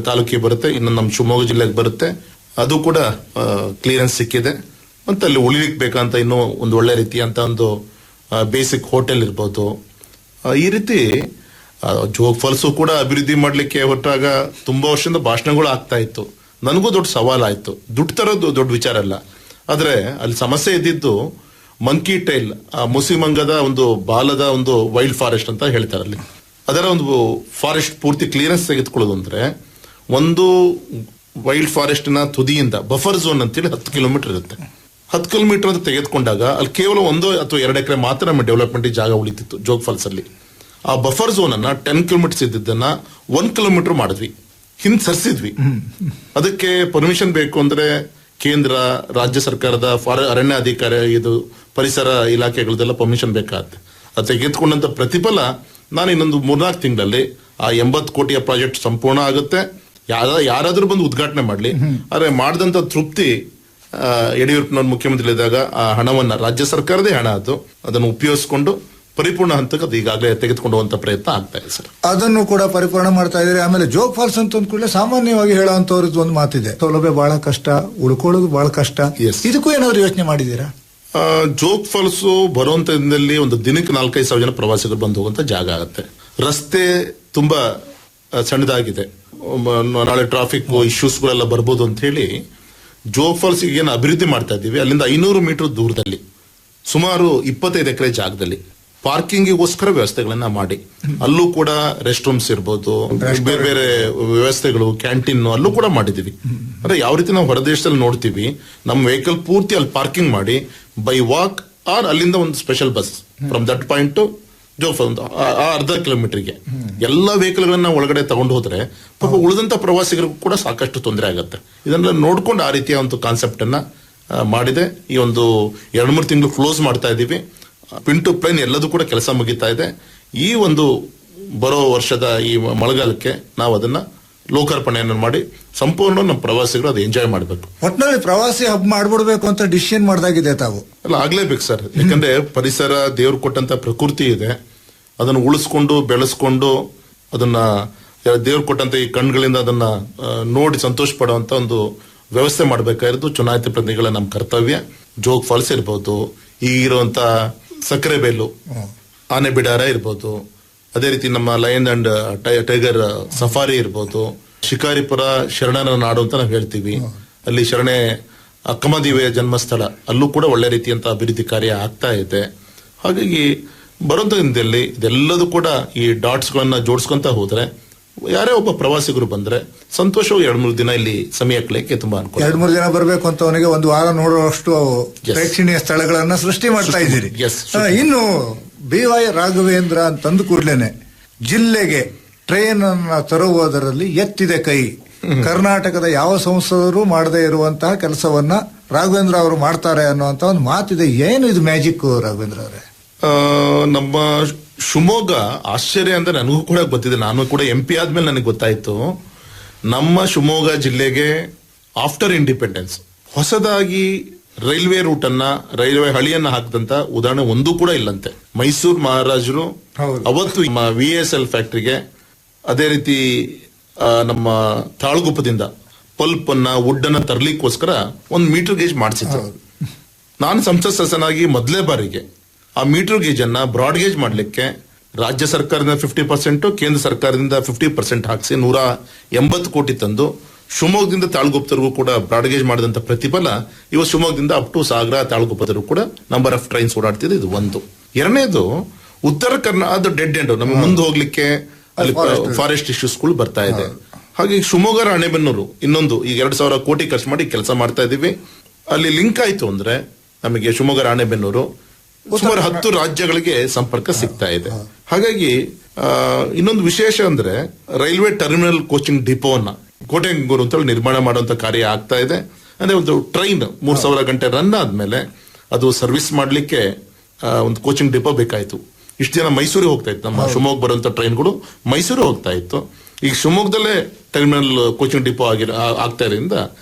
ತಾಲೂಕಿಗೆ ಬರುತ್ತೆ, ಇನ್ನು ನಮ್ಮ ಶಿವಮೊಗ್ಗ ಜಿಲ್ಲೆಗೆ ಬರುತ್ತೆ. ಅದು ಕೂಡ ಕ್ಲಿಯರೆನ್ಸ್ ಸಿಕ್ಕಿದೆ. ಮತ್ತೆ ಅಲ್ಲಿ ಉಳಿಲಿಕ್ಕೆ ಬೇಕಂತ ಇನ್ನೂ ಒಂದು ಒಳ್ಳೆ ರೀತಿಯಂತ ಒಂದು ಬೇಸಿಕ್ ಹೋಟೆಲ್ ಇರ್ಬೋದು. ಈ ರೀತಿ ಜೋಗ್ ಫಾಲ್ಸು ಕೂಡ ಅಭಿವೃದ್ಧಿ ಮಾಡ್ಲಿಕ್ಕೆ ಹೊರಟಾಗ ತುಂಬಾ ವರ್ಷದಿಂದ ಭಾಷಣಗಳು ಆಗ್ತಾ ಇತ್ತು. ನನಗೂ ದೊಡ್ಡ ಸವಾಲಾಯ್ತು. ದುಡ್ಡು ತರೋದು ದೊಡ್ಡ ವಿಚಾರ ಅಲ್ಲ, ಆದ್ರೆ ಅಲ್ಲಿ ಸಮಸ್ಯೆ ಇದ್ದಿದ್ದು ಮಂಕಿ ಟೈಲ್, ಮುಸಿಮಂಗದ ಒಂದು ಬಾಲದ ಒಂದು ವೈಲ್ಡ್ ಫಾರೆಸ್ಟ್ ಅಂತ ಹೇಳ್ತಾರೆ. ಅಲ್ಲಿ ಅದರ ಒಂದು ಫಾರೆಸ್ಟ್ ಪೂರ್ತಿ ಕ್ಲಿಯರೆನ್ಸ್ ತೆಗೆದುಕೊಳ್ಳೋದು ಅಂದ್ರೆ, ಒಂದು ವೈಲ್ಡ್ ಫಾರೆಸ್ಟ್ ನ ತುದಿಯಿಂದ ಬಫರ್ ಝೋನ್ ಅಂತೇಳಿ 10 ಕಿಲೋಮೀಟರ್ ಇರುತ್ತೆ. 10 ಕಿಲೋಮೀಟರ್ ಅಂತ ತೆಗೆದುಕೊಂಡಾಗ ಅಲ್ಲಿ ಕೇವಲ 1 ಅಥವಾ 2 ಎಕರೆ ಮಾತ್ರ ನಮ್ಮ ಡೆವಲಪ್ಮೆಂಟ್ ಜಾಗ ಉಳಿತಿತ್ತು ಜೋಗ್ ಫಾಲ್ಸ್ ಅಲ್ಲಿ. ಆ ಬಫರ್ ಝೋನ್ ಅನ್ನ 10 ಕಿಲೋಮೀಟರ್ಸ್ ಇದ್ದನ್ನ 1 ಕಿಲೋಮೀಟರ್ ಮಾಡಿದ್ವಿ, ಹಿಂದ್ ಸರಿಸಿದ್ವಿ. ಅದಕ್ಕೆ ಪರ್ಮಿಷನ್ ಬೇಕು ಅಂದ್ರೆ ಕೇಂದ್ರ, ರಾಜ್ಯ ಸರ್ಕಾರದ ಅರಣ್ಯ ಅಧಿಕಾರಿ, ಇದು ಪರಿಸರ ಇಲಾಖೆಗಳದೆಲ್ಲ ಪರ್ಮಿಷನ್ ಬೇಕಾಗುತ್ತೆ. ಅದು ತೆಗೆದುಕೊಂಡಂತ ಪ್ರತಿಫಲ ನಾನು ಇನ್ನೊಂದು 3-4 ತಿಂಗಳಲ್ಲಿ ಆ 80 ಕೋಟಿಯ ಪ್ರಾಜೆಕ್ಟ್ ಸಂಪೂರ್ಣ ಆಗುತ್ತೆ. ಯಾರಾದ್ರೂ ಬಂದು ಉದ್ಘಾಟನೆ ಮಾಡ್ಲಿ, ಆದ್ರೆ ಮಾಡಿದಂತ ತೃಪ್ತಿ ಯಡಿಯೂರಪ್ಪನವ್ರ ಮುಖ್ಯಮಂತ್ರಿ ಇದ್ದಾಗ ಆ ಹಣವನ್ನ, ರಾಜ್ಯ ಸರ್ಕಾರದೇ ಹಣ ಅದು, ಅದನ್ನು ಉಪಯೋಗಿಸಿಕೊಂಡು ಪರಿಪೂರ್ಣ ಹಂತಕ್ಕೆ ಅದು ಈಗಾಗಲೇ ತೆಗೆದುಕೊಳ್ಳುವಂತ ಪ್ರಯತ್ನ ಆಗ್ತಾ ಇದೆ ಸರ್. ಅದನ್ನು ಕೂಡ ಪರಿಪೂರ್ಣ ಮಾಡ್ತಾ ಇದ್ದಾರೆ. ಆಮೇಲೆ ಜೋಗ್ ಫಾಲ್ಸ್ ಅಂತ ಕೂಡಲೇ ಸಾಮಾನ್ಯವಾಗಿ ಹೇಳೋಂಥವ್ರದ್ದು ಒಂದು ಮಾತಿದೆ, ಸೌಲಭ್ಯ ಬಹಳ ಕಷ್ಟ, ಉಳ್ಕೊಳ್ಳೋದು ಬಹಳ ಕಷ್ಟ. ಇದಕ್ಕೂ ಏನಾದ್ರು ಯೋಚನೆ ಮಾಡಿದ್ದೀರಾ? ಜೋಗ್ ಫಾಲ್ಸ್ ಬರುವಂತ ದಿನದಲ್ಲಿ ಒಂದು ದಿನಕ್ಕೆ 4-5 ಸಾವಿರ ಜನ ಪ್ರವಾಸಿಗರು ಬಂದು ಹೋಗುವಂತ ಜಾಗ ಆಗುತ್ತೆ. ರಸ್ತೆ ತುಂಬಾ ಸಣ್ಣದಾಗಿದೆ, ನಾಳೆ ಟ್ರಾಫಿಕ್ ಇಶ್ಯೂಸ್ ಗಳೆಲ್ಲ ಬರ್ಬೋದು ಅಂತ ಹೇಳಿ ಜೋಗ್ ಫಾಲ್ಸ್ ಏನು ಅಭಿವೃದ್ಧಿ ಮಾಡ್ತಾ ಇದ್ದೀವಿ, ಅಲ್ಲಿಂದ 500 ಮೀಟರ್ ದೂರದಲ್ಲಿ ಸುಮಾರು 25 ಎಕರೆ ಜಾಗದಲ್ಲಿ ಪಾರ್ಕಿಂಗಿಗೋಸ್ಕರ ವ್ಯವಸ್ಥೆಗಳನ್ನ ಮಾಡಿ, ಅಲ್ಲೂ ಕೂಡ ರೆಸ್ಟ್ ರೂಮ್ಸ್ ಇರ್ಬೋದು, ಬೇರೆ ಬೇರೆ ವ್ಯವಸ್ಥೆಗಳು, ಕ್ಯಾಂಟೀನ್ ಅಲ್ಲೂ ಕೂಡ ಮಾಡಿದೀವಿ. ಅಂದ್ರೆ ಯಾವ ರೀತಿ ನಾವು ಹೊರದೇಶದಲ್ಲಿ ನೋಡ್ತೀವಿ, ನಮ್ಮ ವೆಹಿಕಲ್ ಪೂರ್ತಿ ಅಲ್ಲಿ ಪಾರ್ಕಿಂಗ್ ಮಾಡಿ ಬೈ ವಾಕ್ ಆರ್ ಅಲ್ಲಿಂದ ಒಂದು special bus from that point to Jog Falls ಅರ್ಧ ಕಿಲೋಮೀಟರ್ಗೆ ಎಲ್ಲ ವೆಹಿಕಲ್ ಗಳನ್ನ ಒಳಗಡೆ ತಗೊಂಡು ಹೋದ್ರೆ ಪಾಪ ಉಳಿದಂತ ಪ್ರವಾಸಿಗರಿಗೂ ಕೂಡ ಸಾಕಷ್ಟು ತೊಂದರೆ ಆಗುತ್ತೆ. ಇದನ್ನೆಲ್ಲ ನೋಡ್ಕೊಂಡು ಆ ರೀತಿಯ ಒಂದು ಕಾನ್ಸೆಪ್ಟ್ ಅನ್ನ ಮಾಡಿದೆ. ಈ ಒಂದು 2-3 ತಿಂಗಳು ಕ್ಲೋಸ್ ಮಾಡ್ತಾ ಇದ್ದೀವಿ. ಪಿನ್ ಟು ಪ್ಲೇನ್ ಎಲ್ಲದೂ ಕೂಡ ಕೆಲಸ ಮುಗಿತಾ ಇದೆ. ಈ ಒಂದು ಬರೋ ವರ್ಷದ ಈ ಮಳೆಗಾಲಕ್ಕೆ ನಾವು ಅದನ್ನ ಲೋಕಾರ್ಪಣೆಯನ್ನು ಮಾಡಿ ಸಂಪೂರ್ಣ ನಮ್ಮ ಪ್ರವಾಸಿಗರು ಅದು ಎಂಜಾಯ್ ಮಾಡಬೇಕು. ಒಟ್ಟಿನಲ್ಲಿ ಪ್ರವಾಸಿ ಹಬ್ ಮಾಡ್ಬಿಡ್ಬೇಕು ಅಂತ ಡಿಸಿಷನ್ ಮಾಡ್ದಾಗಿದೆ ತಾವು? ಅಲ್ಲ, ಆಗ್ಲೇಬೇಕು ಸರ್. ಯಾಕಂದ್ರೆ ಪರಿಸರ ದೇವ್ರು ಕೊಟ್ಟಂತ ಪ್ರಕೃತಿ ಇದೆ, ಅದನ್ನು ಉಳಿಸ್ಕೊಂಡು ಬೆಳೆಸ್ಕೊಂಡು ಅದನ್ನ ದೇವ್ರು ಕೊಟ್ಟಂತ ಈ ಕಣ್ಗಳಿಂದ ಅದನ್ನ ನೋಡಿ ಸಂತೋಷ ಪಡುವಂತ ಒಂದು ವ್ಯವಸ್ಥೆ ಮಾಡಬೇಕಾಗಿರೋದು ಚುನಾಯಿತ ಪ್ರತಿನಿಧಿಗಳ ನಮ್ಮ ಕರ್ತವ್ಯ. ಜೋಗ್ ಫಾಲ್ಸ್ ಇರ್ಬೋದು, ಈಗಿರುವಂತ ಸಕ್ಕರೆ ಬೇಲು, ಆನೆ ಬಿಡಾರ ಇರ್ಬೋದು, ಅದೇ ರೀತಿ ನಮ್ಮ ಲಯನ್ ಅಂಡ್ ಟೈಗರ್ ಸಫಾರಿ ಇರ್ಬೋದು, ಶಿಕಾರಿಪುರ ಶರಣರ ನಾಡು ಅಂತ ನಾವು ಹೇಳ್ತೀವಿ. ಅಲ್ಲಿ ಶರಣೆ ಅಕ್ಕಮದೇವಿಯ ಜನ್ಮಸ್ಥಳ, ಅಲ್ಲೂ ಕೂಡ ಒಳ್ಳೆ ರೀತಿಯಂತ ಅಭಿವೃದ್ಧಿ ಕಾರ್ಯ ಆಗ್ತಾ ಇದೆ. ಹಾಗಾಗಿ ಬರುವಂತ ದಿನದಲ್ಲಿ ಇದೆಲ್ಲದೂ ಕೂಡ ಈ ಡಾಟ್ಸ್ ಗಳನ್ನ ಜೋಡಿಸ್ಕೊಂತ ಹೋದ್ರೆ ಯಾರೇ ಒಬ್ಬ ಪ್ರವಾಸಿಗರು ಬಂದ್ರೆ ಸಂತೋಷವಾಗಿ 2-3 ದಿನ ಇಲ್ಲಿ ಸಮಯ ಕಳೆಯಕ್ಕೆ ತುಂಬಾ ಅನುಕೂಲ. 2-3 ದಿನ ಬರಬೇಕು ಅಂತ ಅವನಿಗೆ ಒಂದು ವಾರ ನೋಡುವಷ್ಟು ಪ್ರೇಕ್ಷಣೀಯ ಸ್ಥಳಗಳನ್ನ ಸೃಷ್ಟಿ ಮಾಡ್ತಾ ಇದ್ದೀರಿ. ಇನ್ನು BY ರಾಘವೇಂದ್ರ ಅಂತಂದು ಕೂಡ್ಲೇನೆ ಜಿಲ್ಲೆಗೆ ಟ್ರೈನ್ ಅನ್ನ ತರುವುದರಲ್ಲಿ ಎತ್ತಿದೆ ಕೈ. ಕರ್ನಾಟಕದ ಯಾವ ಸಂಸದರು ಮಾಡದೇ ಇರುವಂತಹ ಕೆಲಸವನ್ನ ರಾಘವೇಂದ್ರ ಅವರು ಮಾಡ್ತಾರೆ ಅನ್ನುವಂತ ಒಂದು ಮಾತಿದೆ. ಏನು ಇದು ಮ್ಯಾಜಿಕ್ ರಾಘವೇಂದ್ರ ಅವರೇ? ನಮ್ಮ ಶಿವಮೊಗ್ಗ ಆಶ್ಚರ್ಯ ಅಂತ ನನಗೂ ಕೂಡ ಗೊತ್ತಿದೆ. ನಾನು ಕೂಡ MP ಆದ್ಮೇಲೆ ನನಗೆ ಗೊತ್ತಾಯ್ತು. ನಮ್ಮ ಶಿವಮೊಗ್ಗ ಜಿಲ್ಲೆಗೆ ಆಫ್ಟರ್ ಇಂಡಿಪೆಂಡೆನ್ಸ್ ಹೊಸದಾಗಿ ರೈಲ್ವೆ ರೂಟ್ ಅನ್ನ, ರೈಲ್ವೆ ಹಳಿಯನ್ನ ಹಾಕಿದಂತ ಉದಾಹರಣೆ ಒಂದು ಕೂಡ ಇಲ್ಲಂತೆ. ಮೈಸೂರು ಮಹಾರಾಜರು ಅವತ್ತು VSL ಫ್ಯಾಕ್ಟರಿಗೆ, ಅದೇ ರೀತಿ ನಮ್ಮ ತಾಳಗುಪ್ಪದಿಂದ ಪಲ್ಪ್ ಅನ್ನ, ವುಡ್ ಅನ್ನ ತರ್ಲಿಕ್ಕೋಸ್ಕರ ಒಂದು ಮೀಟರ್ ಗೇಜ್ ಮಾಡಿಸಿದ್ರು. ನಾನು ಸಂಸತ್ ಸದಸ್ಯನಾಗಿ ಮೊದಲೇ ಬಾರಿಗೆ ಆ ಮೀಟರ್ ಗೇಜ್ ಅನ್ನ ಬ್ರಾಡ್ ಗೇಜ್ ಮಾಡ್ಲಿಕ್ಕೆ ರಾಜ್ಯ ಸರ್ಕಾರದಿಂದ 50%, ಕೇಂದ್ರ ಸರ್ಕಾರದಿಂದ 50% ಹಾಕಿಸಿ 180 ಕೋಟಿ ತಂದು ಶಿವಮೊಗ್ಗದಿಂದ ತಾಳಗುಪ್ಪದವರೆಗೂ ಕೂಡ ಬ್ರಾಡ್ ಗೇಜ್ ಮಾಡಿದಂತ ಪ್ರತಿಫಲ ಇವತ್ತು ಶಿವಮೊಗ್ಗದಿಂದ ಅಪ್ ಟು ಸಾಗರ ತಾಳಗುಪ್ಪದವರೆಗೂ ಕೂಡ ನಂಬರ್ ಆಫ್ ಟ್ರೈನ್ಸ್ ಓಡಾಡ್ತಿದೆ. ಇದು ಒಂದು. ಎರಡನೇದು, ಉತ್ತರ ಕರ್ನಾಟಕ ಡೆಡ್ ಎಂಡ್, ನಮಗೆ ಮುಂದೆ ಹೋಗ್ಲಿಕ್ಕೆ ಅಲ್ಲಿ ಫಾರೆಸ್ಟ್ ಇಶ್ಯೂಸ್ಗಳು ಬರ್ತಾ ಇದೆ. ಹಾಗೆ ಶಿವಮೊಗ್ಗ ರಾಣೆಬೆನ್ನೂರು ಇನ್ನೊಂದು, ಈಗ 2,000 ಕೋಟಿ ಖರ್ಚು ಮಾಡಿ ಕೆಲಸ ಮಾಡ್ತಾ ಇದೀವಿ. ಅಲ್ಲಿ ಲಿಂಕ್ ಆಯ್ತು ಅಂದ್ರೆ ನಮಗೆ ಶಿವಮೊಗ್ಗ ರಾಣೆಬೆನ್ನೂರು ಸುಮಾರು 10 ರಾಜ್ಯಗಳಿಗೆ ಸಂಪರ್ಕ ಸಿಗ್ತಾ ಇದೆ. ಹಾಗಾಗಿ ಇನ್ನೊಂದು ವಿಶೇಷ ಅಂದ್ರೆ ರೈಲ್ವೆ ಟರ್ಮಿನಲ್ ಕೋಚಿಂಗ್ ಡಿಪೋವನ್ನ ಕೋಟೆಂಗೂರು ಅಂತ ನಿರ್ಮಾಣ ಮಾಡುವಂತ ಕಾರ್ಯ ಆಗ್ತಾ ಇದೆ. ಅಂದ್ರೆ ಒಂದು ಟ್ರೈನ್ 3,000 ಗಂಟೆ ರನ್ ಆದ್ಮೇಲೆ ಅದು ಸರ್ವಿಸ್ ಮಾಡ್ಲಿಕ್ಕೆ ಒಂದು ಕೋಚಿಂಗ್ ಡಿಪೋ ಬೇಕಾಯ್ತು. ಇಷ್ಟು ಜನ ಮೈಸೂರಿಗೆ ಹೋಗ್ತಾ ಇತ್ತು, ನಮ್ಮ ಶಿವಮೊಗ್ಗ ಬರುವಂತ ಟ್ರೈನ್ಗಳು ಮೈಸೂರು ಹೋಗ್ತಾ ಇತ್ತು. ಈಗ ಶಿವಮೊಗ್ಗದಲ್ಲೇ ಟರ್ಮಿನಲ್ ಕೋಚಿಂಗ್ ಡಿಪೋ ಆಗ್ತಾ ಇರೋದ್ರಿಂದ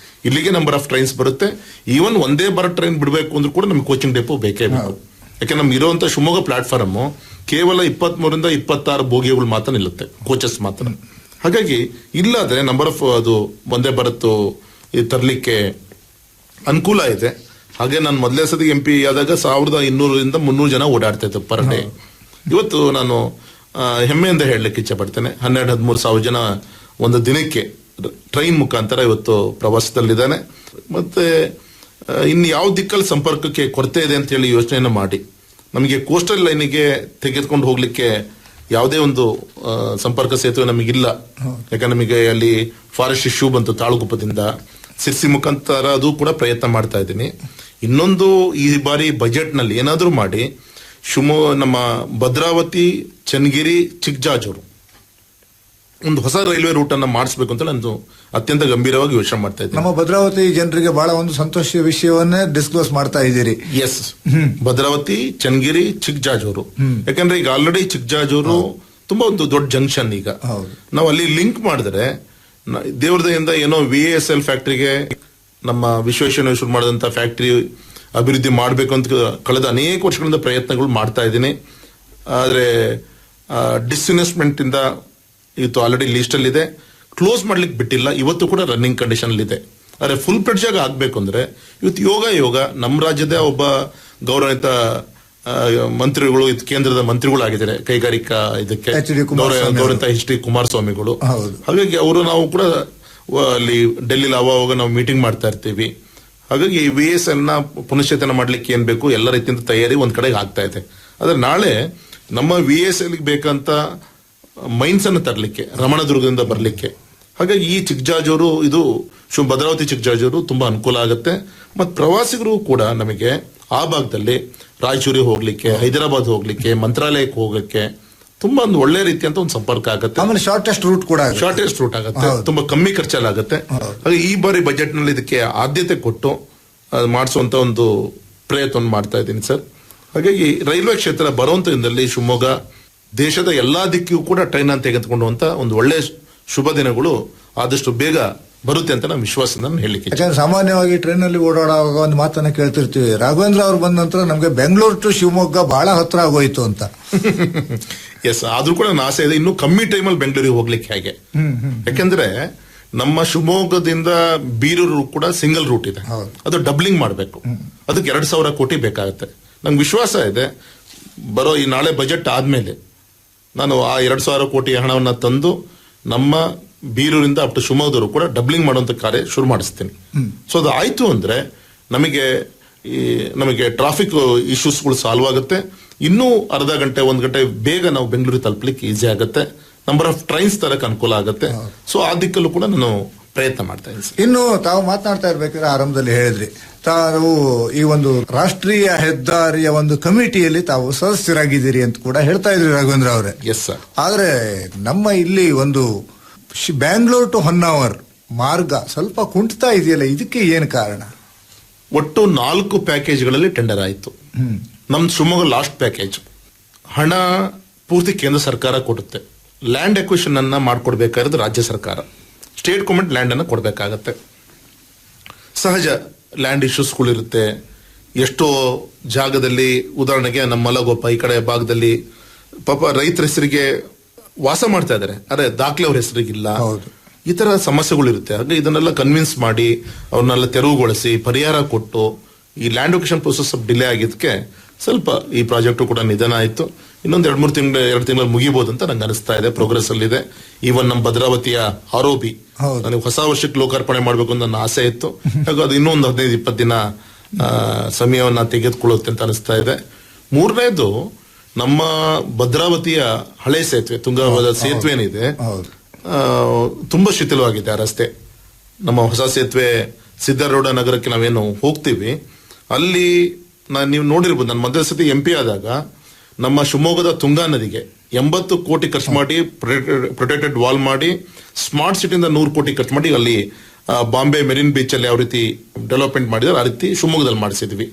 ಇಲ್ಲಿಗೆ ನಂಬರ್ ಆಫ್ ಟ್ರೈನ್ಸ್ ಬರುತ್ತೆ. ಈವನ್ ಒಂದೇ ಬಾರ ಟ್ರೈನ್ ಬಿಡಬೇಕು ಅಂದ್ರೂ ಕೂಡ ನಮ್ಗೆ ಕೋಚಿಂಗ್ ಡಿಪೋ ಬೇಕೇ ಬೇಕು. ಯಾಕೆ ನಮ್ಗೆ ಇರುವಂತ ಶಿವಮೊಗ್ಗ ಪ್ಲಾಟ್ಫಾರ್ಮ್ ಕೇವಲ 23ರಿಂದ 26 ಬೋಗಿಗಳು ಮಾತ್ರ ನಿಲ್ಲುತ್ತೆ, ಕೋಚಸ್ ಮಾತ್ರ. ಹಾಗಾಗಿ ಇಲ್ಲಾದ್ರೆ ನಂಬರ್ ಆಫ್ ಅದು ಒಂದೇ ಭಾರತ್ ತರಲಿಕ್ಕೆ ಅನುಕೂಲ ಇದೆ. ಹಾಗೆ ನಾನು ಮೊದಲೇ ಸತಿ MP ಆದಾಗ 1200ರಿಂದ 300 ಜನ ಓಡಾಡ್ತಾ ಇತ್ತು ಪರ್ ಡೇ. ಇವತ್ತು ನಾನು ಹೆಮ್ಮೆಯಿಂದ ಹೇಳಲಿಕ್ಕೆ ಇಚ್ಛೆ ಪಡ್ತೇನೆ, 12-13 ಸಾವಿರ ಜನ ಒಂದು ದಿನಕ್ಕೆ ಟ್ರೈನ್ ಮುಖಾಂತರ ಇವತ್ತು ಪ್ರವಾಸದಲ್ಲಿದ್ದಾನೆ. ಮತ್ತೆ ಇನ್ನು ಯಾವ ದಿಕ್ಕಲ್ಲಿ ಸಂಪರ್ಕಕ್ಕೆ ಕೊರತೆ ಇದೆ ಅಂತ ಹೇಳಿ ಯೋಚನೆಯನ್ನು ಮಾಡಿ ನಮಗೆ ಕೋಸ್ಟಲ್ ಲೈನಿಗೆ ತೆಗೆದುಕೊಂಡು ಹೋಗ್ಲಿಕ್ಕೆ ಯಾವುದೇ ಒಂದು ಸಂಪರ್ಕ ಸೇತುವೆ ನಮಗಿಲ್ಲ. ಯಾಕಂದ್ರೆ ನಮಗೆ ಅಲ್ಲಿ ಫಾರೆಸ್ಟ್ ಇಶ್ಯೂ ಬಂತು ತಾಳಗುಪ್ಪದಿಂದ, ಸಿರ್ಸಿ ಮುಖಾಂತರ ಅದು ಕೂಡ ಪ್ರಯತ್ನ ಮಾಡ್ತಾ ಇದ್ದೀನಿ. ಇನ್ನೊಂದು, ಈ ಬಾರಿ ಬಜೆಟ್ ನಲ್ಲಿ ಏನಾದ್ರೂ ಮಾಡಿ ನಮ್ಮ ಭದ್ರಾವತಿ, ಚನ್ನಗಿರಿ, ಚಿಕ್ಕಜಾಜೂರು ಒಂದು ಹೊಸ ರೈಲ್ವೆ ರೂಟ್ ಅನ್ನ ಮಾಡಿಸಬೇಕು ಅಂತ ನಾನು ಅತ್ಯಂತ ಗಂಭೀರವಾಗಿ ಯೋಚನೆ ಮಾಡ್ತಾ ಇದ್ದೀನಿ. ನಮ್ಮ ಭದ್ರಾವತಿ ಜನರಿಗೆ ಬಹಳ ಒಂದು ಸಂತೋಷ ವಿಷಯವನ್ನೇ ಡಿಸ್ಕ್ಲೋಸ್ ಮಾಡ್ತಾ ಇದ್ದೀರಿ. ಎಸ್, ಭದ್ರಾವತಿ, ಚನ್ನಗಿರಿ, ಚಿಕ್ಕಜಾಜೂರು. ಯಾಕಂದ್ರೆ ಈಗ ಆಲ್ರೆಡಿ ಚಿಕ್ಕಜಾಜೂರು ತುಂಬಾ ಒಂದು ದೊಡ್ಡ ಜಂಕ್ಷನ್. ಈಗ ನಾವು ಅಲ್ಲಿ ಲಿಂಕ್ ಮಾಡಿದ್ರೆ ದೇವ್ರದಯಿಂದ ಏನೋ VSL ಫ್ಯಾಕ್ಟರಿಗೆ ನಮ್ಮ ವಿಶ್ವೇಶ್ವರಯ್ಯ ಶುರು ಮಾಡಿದಂತ ಫ್ಯಾಕ್ಟರಿ ಅಭಿವೃದ್ಧಿ ಮಾಡಬೇಕು ಅಂತ ಕಳೆದ ಅನೇಕ ವರ್ಷಗಳಿಂದ ಪ್ರಯತ್ನಗಳು ಮಾಡ್ತಾ ಇದ್ದೀನಿ. ಆದ್ರೆ ಡಿಸ್ಇನ್ವೆಸ್ಟ್ಮೆಂಟ್ ಇಂದ ಇವತ್ತು ಆಲ್ರೆಡಿ ಲಿಸ್ಟ್ ಅಲ್ಲಿ ಇದೆ, ಕ್ಲೋಸ್ ಮಾಡ್ಲಿಕ್ಕೆ ಬಿಟ್ಟಿಲ್ಲ. ಇವತ್ತು ಕೂಡ ರನ್ನಿಂಗ್ ಕಂಡೀಷನ್ ಇದೆ. ಆದ್ರೆ ಫುಲ್ ಫ್ಲೆಡ್ಜ್ ಆಗಿ ಆಗ್ಬೇಕು ಅಂದ್ರೆ ಇವತ್ತು ಯೋಗ ನಮ್ಮ ರಾಜ್ಯದ ಒಬ್ಬ ಗೌರವಿತ ಮಂತ್ರಿಗಳು, ಕೇಂದ್ರದ ಮಂತ್ರಿಗಳಾಗಿದ್ದಾರೆ, ಕೈಗಾರಿಕಾ ಇದಕ್ಕೆ ಗೌರವಿತ HD ಕುಮಾರಸ್ವಾಮಿಗಳು. ಹಾಗಾಗಿ ಅವರು ನಾವು ಕೂಡ ಅಲ್ಲಿ ಡೆಲ್ಲಿಲಿ ಅವಾಗ ನಾವು ಮೀಟಿಂಗ್ ಮಾಡ್ತಾ ಇರ್ತೀವಿ. ಹಾಗಾಗಿ VSL ನ ಪುನಶ್ಚೇತನ ಮಾಡ್ಲಿಕ್ಕೆ ಏನ್ ಬೇಕು ಎಲ್ಲ ರೀತಿಯಿಂದ ತಯಾರಿ ಒಂದ್ ಕಡೆಗೆ ಆಗ್ತಾ ಇದೆ. ಆದ್ರೆ ನಾಳೆ ನಮ್ಮ VSL ಬೇಕಂತ ಮೈನ್ಸ್ ಅನ್ನು ತರಲಿಕ್ಕೆ ರಮಣದುರ್ಗದಿಂದ ಬರಲಿಕ್ಕೆ, ಹಾಗಾಗಿ ಈ ಚಿಕ್ಕಜಾಜೂರು ಇದು ಭದ್ರಾವತಿ ಚಿಕ್ಕಜಾಜೂರು ತುಂಬಾ ಅನುಕೂಲ ಆಗುತ್ತೆ. ಮತ್ತು ಪ್ರವಾಸಿಗರು ಕೂಡ ನಮಗೆ ಆ ಭಾಗದಲ್ಲಿ ರಾಯಚೂರಿಗೆ ಹೋಗ್ಲಿಕ್ಕೆ, ಹೈದರಾಬಾದ್ ಹೋಗ್ಲಿಕ್ಕೆ, ಮಂತ್ರಾಲಯಕ್ಕೆ ಹೋಗಕ್ಕೆ ತುಂಬಾ ಒಂದು ಒಳ್ಳೆ ರೀತಿಯಂತ ಒಂದು ಸಂಪರ್ಕ ಆಗುತ್ತೆ. ಆಮೇಲೆ ಶಾರ್ಟೆಸ್ಟ್ ರೂಟ್ ಆಗುತ್ತೆ, ತುಂಬಾ ಕಮ್ಮಿ ಖರ್ಚಲ್ಲಾಗುತ್ತೆ. ಹಾಗೆ ಈ ಬಾರಿ ಬಜೆಟ್ ನಲ್ಲಿ ಇದಕ್ಕೆ ಆದ್ಯತೆ ಕೊಟ್ಟು ಮಾಡಿಸುವಂತ ಒಂದು ಪ್ರಯತ್ನ ಮಾಡ್ತಾ ಇದ್ದೀನಿ ಸರ್. ಹಾಗಾಗಿ ರೈಲ್ವೆ ಕ್ಷೇತ್ರ ಬರುವಂತ ದಿನದಲ್ಲಿ ಶಿವಮೊಗ್ಗ ದೇಶದ ಎಲ್ಲಾ ದಿಕ್ಕಿಗೂ ಕೂಡ ಟ್ರೈನ್ ಅನ್ನು ತೆಗೆದುಕೊಳ್ಳುವಂತ ಒಂದು ಒಳ್ಳೆ ಶುಭ ದಿನಗಳು ಆದಷ್ಟು ಬೇಗ ಬರುತ್ತೆ ಅಂತ ನಾನು ವಿಶ್ವಾಸದಿಂದ ಹೇಳಲಿಕ್ಕೆ. ಯಾಕಂದ್ರೆ ಸಾಮಾನ್ಯವಾಗಿ ಟ್ರೈನ್ ಅಲ್ಲಿ ಓಡಾಡುವಾಗ ಒಂದು ಮಾತನ್ನ ಕೇಳ್ತಿರ್ತೀವಿ, ರಾಘವೇಂದ್ರ ಅವ್ರು ಬಂದ ನಂತರ ನಮಗೆ ಬೆಂಗಳೂರು ಟು ಶಿವಮೊಗ್ಗ ಬಹಳ ಹತ್ರ ಆಗೋಯ್ತು ಅಂತ. ಎಸ್, ಆದ್ರೂ ಕೂಡ ನನ್ನ ಆಸೆ ಇದೆ ಇನ್ನೂ ಕಮ್ಮಿ ಟೈಮಲ್ಲಿ ಬೆಂಗಳೂರಿಗೆ ಹೋಗ್ಲಿಕ್ಕೆ. ಹೇಗೆ ಯಾಕಂದ್ರೆ ನಮ್ಮ ಶಿವಮೊಗ್ಗದಿಂದ ಬೀರೂರು ಕೂಡ ಸಿಂಗಲ್ ರೂಟ್ ಇದೆ, ಅದು ಡಬ್ಲಿಂಗ್ ಮಾಡಬೇಕು. ಅದಕ್ಕೆ 2,000 ಕೋಟಿ ಬೇಕಾಗುತ್ತೆ. ನಂಗೆ ವಿಶ್ವಾಸ ಇದೆ ಬರೋ ಈ ನಾಳೆ ಬಜೆಟ್ ಆದ್ಮೇಲೆ ನಾನು ಆ 2,000 ಕೋಟಿ ಹಣವನ್ನ ತಂದು ನಮ್ಮ ಬೀರೂರಿಂದ ಅಪ್ ಟು ಶಿವಮೊಗ್ಗದವರು ಕೂಡ ಡಬ್ಲಿಂಗ್ ಮಾಡುವಂತ ಕಾರ್ಯ ಶುರು ಮಾಡಿಸ್ತೀನಿ. ಸೊ ಅದು ಆಯ್ತು ಅಂದ್ರೆ ನಮಗೆ ಟ್ರಾಫಿಕ್ ಇಶ್ಯೂಸ್ಗಳು ಸಾಲ್ವ್ ಆಗುತ್ತೆ. ಇನ್ನೂ ಅರ್ಧ ಗಂಟೆ 1 ಗಂಟೆ ಬೇಗ ನಾವು ಬೆಂಗಳೂರು ತಲುಪಲಿಕ್ಕೆ ಈಸಿ ಆಗುತ್ತೆ. ನಂಬರ್ ಆಫ್ ಟ್ರೈನ್ಸ್ ತರಕ್ಕೆ ಅನುಕೂಲ ಆಗುತ್ತೆ. ಸೊ ಆ ದಿಕ್ಕಲ್ಲೂ ಕೂಡ ನಾನು ಪ್ರಯತ್ನ ಮಾಡ್ತಾ ಇದ್ದೀನಿ. ಇನ್ನು ತಾವು ಮಾತನಾಡ್ತಾ ಇರ್ಬೇಕಾದ್ರೆ ಆರಂಭದಲ್ಲಿ ಹೇಳಿದ್ರಿ, ತಾವು ಈ ಒಂದು ರಾಷ್ಟ್ರೀಯ ಹೆದ್ದಾರಿಯ ಒಂದು ಕಮಿಟಿಯಲ್ಲಿ ತಾವು ಸದಸ್ಯರಾಗಿದ್ದೀರಿ ಅಂತ ಕೂಡ ಹೇಳ್ತಾ ಇದ್ರಿ ರಾಘವೇಂದ್ರ ಅವರೇ. Yes sir. ಆದ್ರೆ ನಮ್ಮ ಇಲ್ಲಿ ಒಂದು ಬ್ಯಾಂಗ್ಳೂರ್ ಟು ಹೊನ್ನಾವರ್ ಮಾರ್ಗ ಸ್ವಲ್ಪ ಕುಂಟ್ತಾ ಇದೆಯಲ್ಲ, ಇದಕ್ಕೆ ಏನು ಕಾರಣ? ಒಟ್ಟು 4 ಪ್ಯಾಕೇಜ್ಗಳಲ್ಲಿ ಟೆಂಡರ್ ಆಯಿತು. ನಮ್ ಶಿವಮೊಗ್ಗ ಲಾಸ್ಟ್ ಪ್ಯಾಕೇಜ್. ಹಣ ಪೂರ್ತಿ ಕೇಂದ್ರ ಸರ್ಕಾರ ಕೊಡುತ್ತೆ. ಲ್ಯಾಂಡ್ ಎಕ್ವಿಷನ್ ಅನ್ನ ಮಾಡ್ಕೊಡ್ಬೇಕಾದ್ರೆ ರಾಜ್ಯ ಸರ್ಕಾರ, ಸ್ಟೇಟ್ ಗೌರ್ಮೆಂಟ್ ಲ್ಯಾಂಡ್ ಅನ್ನ ಕೊಡಬೇಕಾಗತ್ತೆ. ಸಹಜ ಲ್ಯಾಂಡ್ ಇಶ್ಯೂಸ್ಗಳಿರುತ್ತೆ. ಎಷ್ಟೋ ಜಾಗದಲ್ಲಿ ಉದಾಹರಣೆಗೆ ನಮ್ಮ ಮಲಗೋಪ ಈ ಕಡೆ ಭಾಗದಲ್ಲಿ ಪಾಪ ರೈತರ ಹೆಸರಿಗೆ ವಾಸ ಮಾಡ್ತಾ ಇದ್ದಾರೆ, ಅದೇ ದಾಖಲೆ ಅವ್ರ ಹೆಸರಿಗಿಲ್ಲ. ಈ ತರ ಸಮಸ್ಯೆಗಳಿರುತ್ತೆ. ಹಾಗೆ ಇದನ್ನೆಲ್ಲ ಕನ್ವಿನ್ಸ್ ಮಾಡಿ ಅವ್ರನ್ನೆಲ್ಲ ತೆರವುಗೊಳಿಸಿ ಪರಿಹಾರ ಕೊಟ್ಟು ಈ ಲ್ಯಾಂಡ್ ಎಕ್ವಿಷನ್ ಪ್ರೊಸೆಸ್ ಡಿಲೇ ಆಗಿದ್ದಕ್ಕೆ ಸ್ವಲ್ಪ ಈ ಪ್ರಾಜೆಕ್ಟ್ ಕೂಡ ನಿಧನ ಆಯಿತು. ಇನ್ನೊಂದು 2 ತಿಂಗಳು ಮುಗಿಬಹುದು ಅಂತ ನಂಗೆ ಅನಿಸ್ತಾ ಇದೆ. ಪ್ರೋಗ್ರೆಸ್ ಅಲ್ಲಿದೆ. ಈವನ್ ನಮ್ಮ ಭದ್ರಾವತಿಯ ಆರೋಪಿ ನನಗೆ ಹೊಸ ವರ್ಷಕ್ಕೆ ಲೋಕಾರ್ಪಣೆ ಮಾಡಬೇಕು ಅಂತ ನನ್ನ ಆಸೆ ಇತ್ತು. ಹಾಗೂ ಅದು ಇನ್ನೊಂದು 15-20 ದಿನ ಸಮಯವನ್ನ ತೆಗೆದುಕೊಳ್ಳುತ್ತೆ ಅಂತ ಅನಿಸ್ತಾ ಇದೆ. 3ನೇದು ನಮ್ಮ ಭದ್ರಾವತಿಯ ಹಳೆ ಸೇತುವೆ, ತುಂಗಭದ್ರಾ ಸೇತುವೆ ಏನಿದೆ, ತುಂಬಾ ಶಿಥಿಲವಾಗಿದೆ ಆ ರಸ್ತೆ. ನಮ್ಮ ಹೊಸ ಸೇತುವೆ ಸಿದ್ದಾರೂಢ ನಗರಕ್ಕೆ ನಾವೇನು ಹೋಗ್ತೀವಿ ಅಲ್ಲಿ ನೀವು ನೋಡಿರ್ಬೋದು. ನಾನು ಮೊದಲ ಸತಿ MP ಆದಾಗ ನಮ್ಮ ಶಿವಮೊಗ್ಗದ ತುಂಗಾ ನದಿಗೆ 80 ಕೋಟಿ ಖರ್ಚು ಮಾಡಿ ಪ್ರೊಟೆಕ್ಟೆಡ್ ವಾಲ್ ಮಾಡಿ ಸ್ಮಾರ್ಟ್ ಸಿಟಿಯಿಂದ 100 ಕೋಟಿ ಖರ್ಚು ಮಾಡಿ ಅಲ್ಲಿ ಬಾಂಬೆ ಮೆರಿನ್ ಬೀಚ್ ಅಲ್ಲಿ ಯಾವ ರೀತಿ ಡೆವಲಪ್ಮೆಂಟ್ ಮಾಡಿದ್ರೆ ಆ ರೀತಿ ಶಿವಮೊಗ್ಗದಲ್ಲಿ ಮಾಡಿಸಿದ್ವಿ.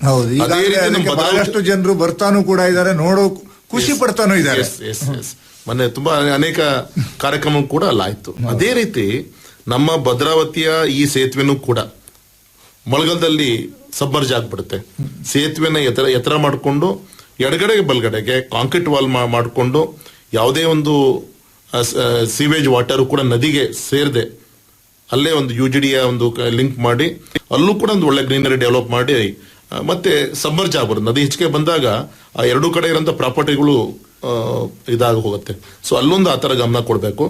ಅದೇ ರೀತಿ ಬಹಳಷ್ಟು ಜನರು ಬರ್ತಾನೂ ಕೂಡ ಇದ್ದಾರೆ, ನೋಡೋ ಖುಷಿ ಪಡ್ತಾನೂ ಇದ್ದಾರೆ. ಮೊನ್ನೆ ತುಂಬಾ ಅನೇಕ ಕಾರ್ಯಕ್ರಮ ಕೂಡ ಅಲ್ಲಾಯ್ತು. ಅದೇ ರೀತಿ ನಮ್ಮ ಭದ್ರಾವತಿಯ ಈ ಸೇತುವೆನೂ ಕೂಡ ಮಳೆಗಾಲದಲ್ಲಿ ಸಬ್ಮರ್ಜ್ ಆಗ್ಬಿಡುತ್ತೆ. ಸೇತುವೆನ ಎತ್ತರ ಮಾಡಿಕೊಂಡು ಎಡಗಡೆ ಬಲಗಡೆಗೆ ಕಾಂಕ್ರೀಟ್ ವಾಲ್ ಮಾಡಿಕೊಂಡು ಯಾವುದೇ ಒಂದು ಸೀವೇಜ್ ವಾಟರ್ ಕೂಡ ನದಿಗೆ ಸೇರದೆ ಅಲ್ಲೇ ಒಂದು UGDಯ ಒಂದು ಲಿಂಕ್ ಮಾಡಿ ಅಲ್ಲೂ ಕೂಡ ಒಂದು ಒಳ್ಳೆ ಗ್ರೀನರಿ ಡೆವಲಪ್ ಮಾಡಿ ಮತ್ತೆ ಸಬ್ಮರ್ಜ್ ಆಗ್ಬಾರ್ದು. ನದಿ ಹೆಚ್ಚಿಗೆ ಬಂದಾಗ ಆ 2 ಕಡೆ ಇರೋಂಥ ಪ್ರಾಪರ್ಟಿಗಳು ಇದಾಗಿ ಹೋಗುತ್ತೆ. ಸೊ ಅಲ್ಲೊಂದು ಆ ಥರ ಗಮನ ಕೊಡಬೇಕು.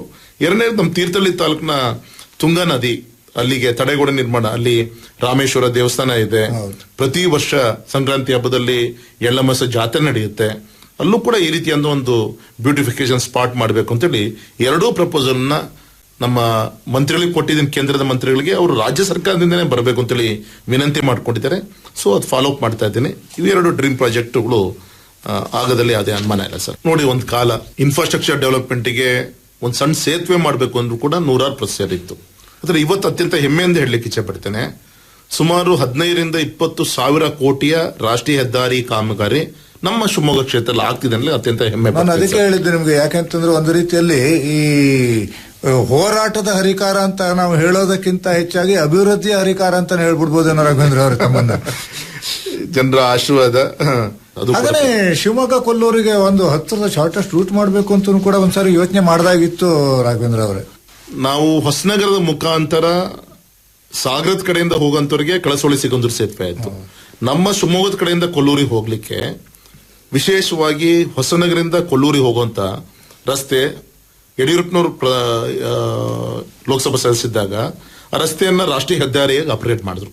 2ನೇದು ನಮ್ಮ ತೀರ್ಥಹಳ್ಳಿ ತಾಲೂಕಿನ ತುಂಗಾ ನದಿ ಅಲ್ಲಿಗೆ ತಡೆಗೋಡೆ ನಿರ್ಮಾಣ, ಅಲ್ಲಿ ರಾಮೇಶ್ವರ ದೇವಸ್ಥಾನ ಇದೆ. ಪ್ರತಿ ವರ್ಷ ಸಂಕ್ರಾಂತಿ ಹಬ್ಬದಲ್ಲಿ ಎಳ್ಳಮಸ ಜಾತ್ರೆ ನಡೆಯುತ್ತೆ. ಅಲ್ಲೂ ಕೂಡ ಈ ರೀತಿಯಾದ ಒಂದು ಬ್ಯೂಟಿಫಿಕೇಶನ್ ಸ್ಪಾಟ್ ಮಾಡಬೇಕು ಅಂತೇಳಿ 2 ಪ್ರಪೋಸಲ್ ನ ನಮ್ಮ ಮಂತ್ರಿಗಳಿಗೆ ಕೊಟ್ಟಿದ್ದೀನಿ, ಕೇಂದ್ರದ ಮಂತ್ರಿಗಳಿಗೆ. ಅವರು ರಾಜ್ಯ ಸರ್ಕಾರದಿಂದನೇ ಬರಬೇಕು ಅಂತೇಳಿ ವಿನಂತಿ ಮಾಡ್ಕೊಂಡಿದ್ದಾರೆ. ಸೊ ಅದು ಫಾಲೋ ಅಪ್ ಮಾಡ್ತಾ ಇದ್ದೀನಿ. ಇವೆರಡು ಡ್ರೀಮ್ ಪ್ರಾಜೆಕ್ಟ್ಗಳು ಆಗದಲ್ಲಿ ಅದೇ ಅನುಮಾನ ಇಲ್ಲ ಸರ್. ನೋಡಿ, ಒಂದು ಕಾಲ ಇನ್ಫ್ರಾಸ್ಟ್ರಕ್ಚರ್ ಡೆವಲಪ್ಮೆಂಟ್ಗೆ ಒಂದು ಸಣ್ಣ ಸೇತುವೆ ಮಾಡಬೇಕು ಅಂದ್ರೂ ಕೂಡ 100 ಪ್ರೊಸೆಸರ್ ಇತ್ತು. ಆದ್ರೆ ಇವತ್ತು ಅತ್ಯಂತ ಹೆಮ್ಮೆಯಿಂದ ಹೇಳಲಿಕ್ಕೆ ಇಚ್ಛೆ ಪಡ್ತೇನೆ, ಸುಮಾರು 15-20 ಸಾವಿರ ಕೋಟಿಯ ರಾಷ್ಟ್ರೀಯ ಹೆದ್ದಾರಿ ಕಾಮಗಾರಿ ನಮ್ಮ ಶಿವಮೊಗ್ಗ ಕ್ಷೇತ್ರದಲ್ಲಿ ಆಗ್ತಿದೆ ಅಂದ್ರೆ ಅತ್ಯಂತ ಹೆಮ್ಮೆ. ನಾನು ಅದಕ್ಕೆ ಹೇಳಿದ್ದೆ ನಿಮ್ಗೆ, ಯಾಕೆಂತಂದ್ರೆ ಒಂದು ರೀತಿಯಲ್ಲಿ ಈ ಹೋರಾಟದ ಹರಿಕಾರ ಅಂತ ನಾವು ಹೇಳೋದಕ್ಕಿಂತ ಹೆಚ್ಚಾಗಿ ಅಭಿವೃದ್ಧಿಯ ಹರಿಕಾರ ಅಂತ ಹೇಳ್ಬಿಡ್ಬೋದೇನೋ ರಾಘವೇಂದ್ರ ಅವರ ತಮ್ಮನ್ನ. ಜನರ ಆಶೀರ್ವಾದ. ಹಾಗೇ ಶಿವಮೊಗ್ಗ ಕೊಲ್ಲೂರಿಗೆ ಒಂದು ಹತ್ತಿರದ ಶಾರ್ಟೆಸ್ಟ್ ರೂಟ್ ಮಾಡಬೇಕು ಅಂತ ಕೂಡ ಒಂದ್ಸಾರಿ ಯೋಚನೆ ಮಾಡದಾಗಿತ್ತು ರಾಘವೇಂದ್ರ ಅವರೇ. ನಾವು ಹೊಸನಗರದ ಮುಖಾಂತರ ಸಾಗರದ ಕಡೆಯಿಂದ ಹೋಗಂತವ್ರಿಗೆ ಕಳಸೋಳಿ ಸಿಗಂದೂರು ಸೇತುವೆ ಆಯ್ತು. ನಮ್ಮ ಶಿವಮೊಗ್ಗದ ಕಡೆಯಿಂದ ಕೊಲ್ಲೂರಿಗೆ ಹೋಗ್ಲಿಕ್ಕೆ ವಿಶೇಷವಾಗಿ ಹೊಸನಗರದಿಂದ ಕೊಲ್ಲೂರಿಗೆ ಹೋಗುವಂತ ರಸ್ತೆ ಯಡಿಯೂರಪ್ಪನವರು ಲೋಕಸಭಾ ಸದಸ್ಯರಿದ್ದಾಗ ಆ ರಸ್ತೆಯನ್ನ ರಾಷ್ಟ್ರೀಯ ಹೆದ್ದಾರಿಯಾಗಿ ಆಪರೇಟ್ ಮಾಡಿದ್ರು.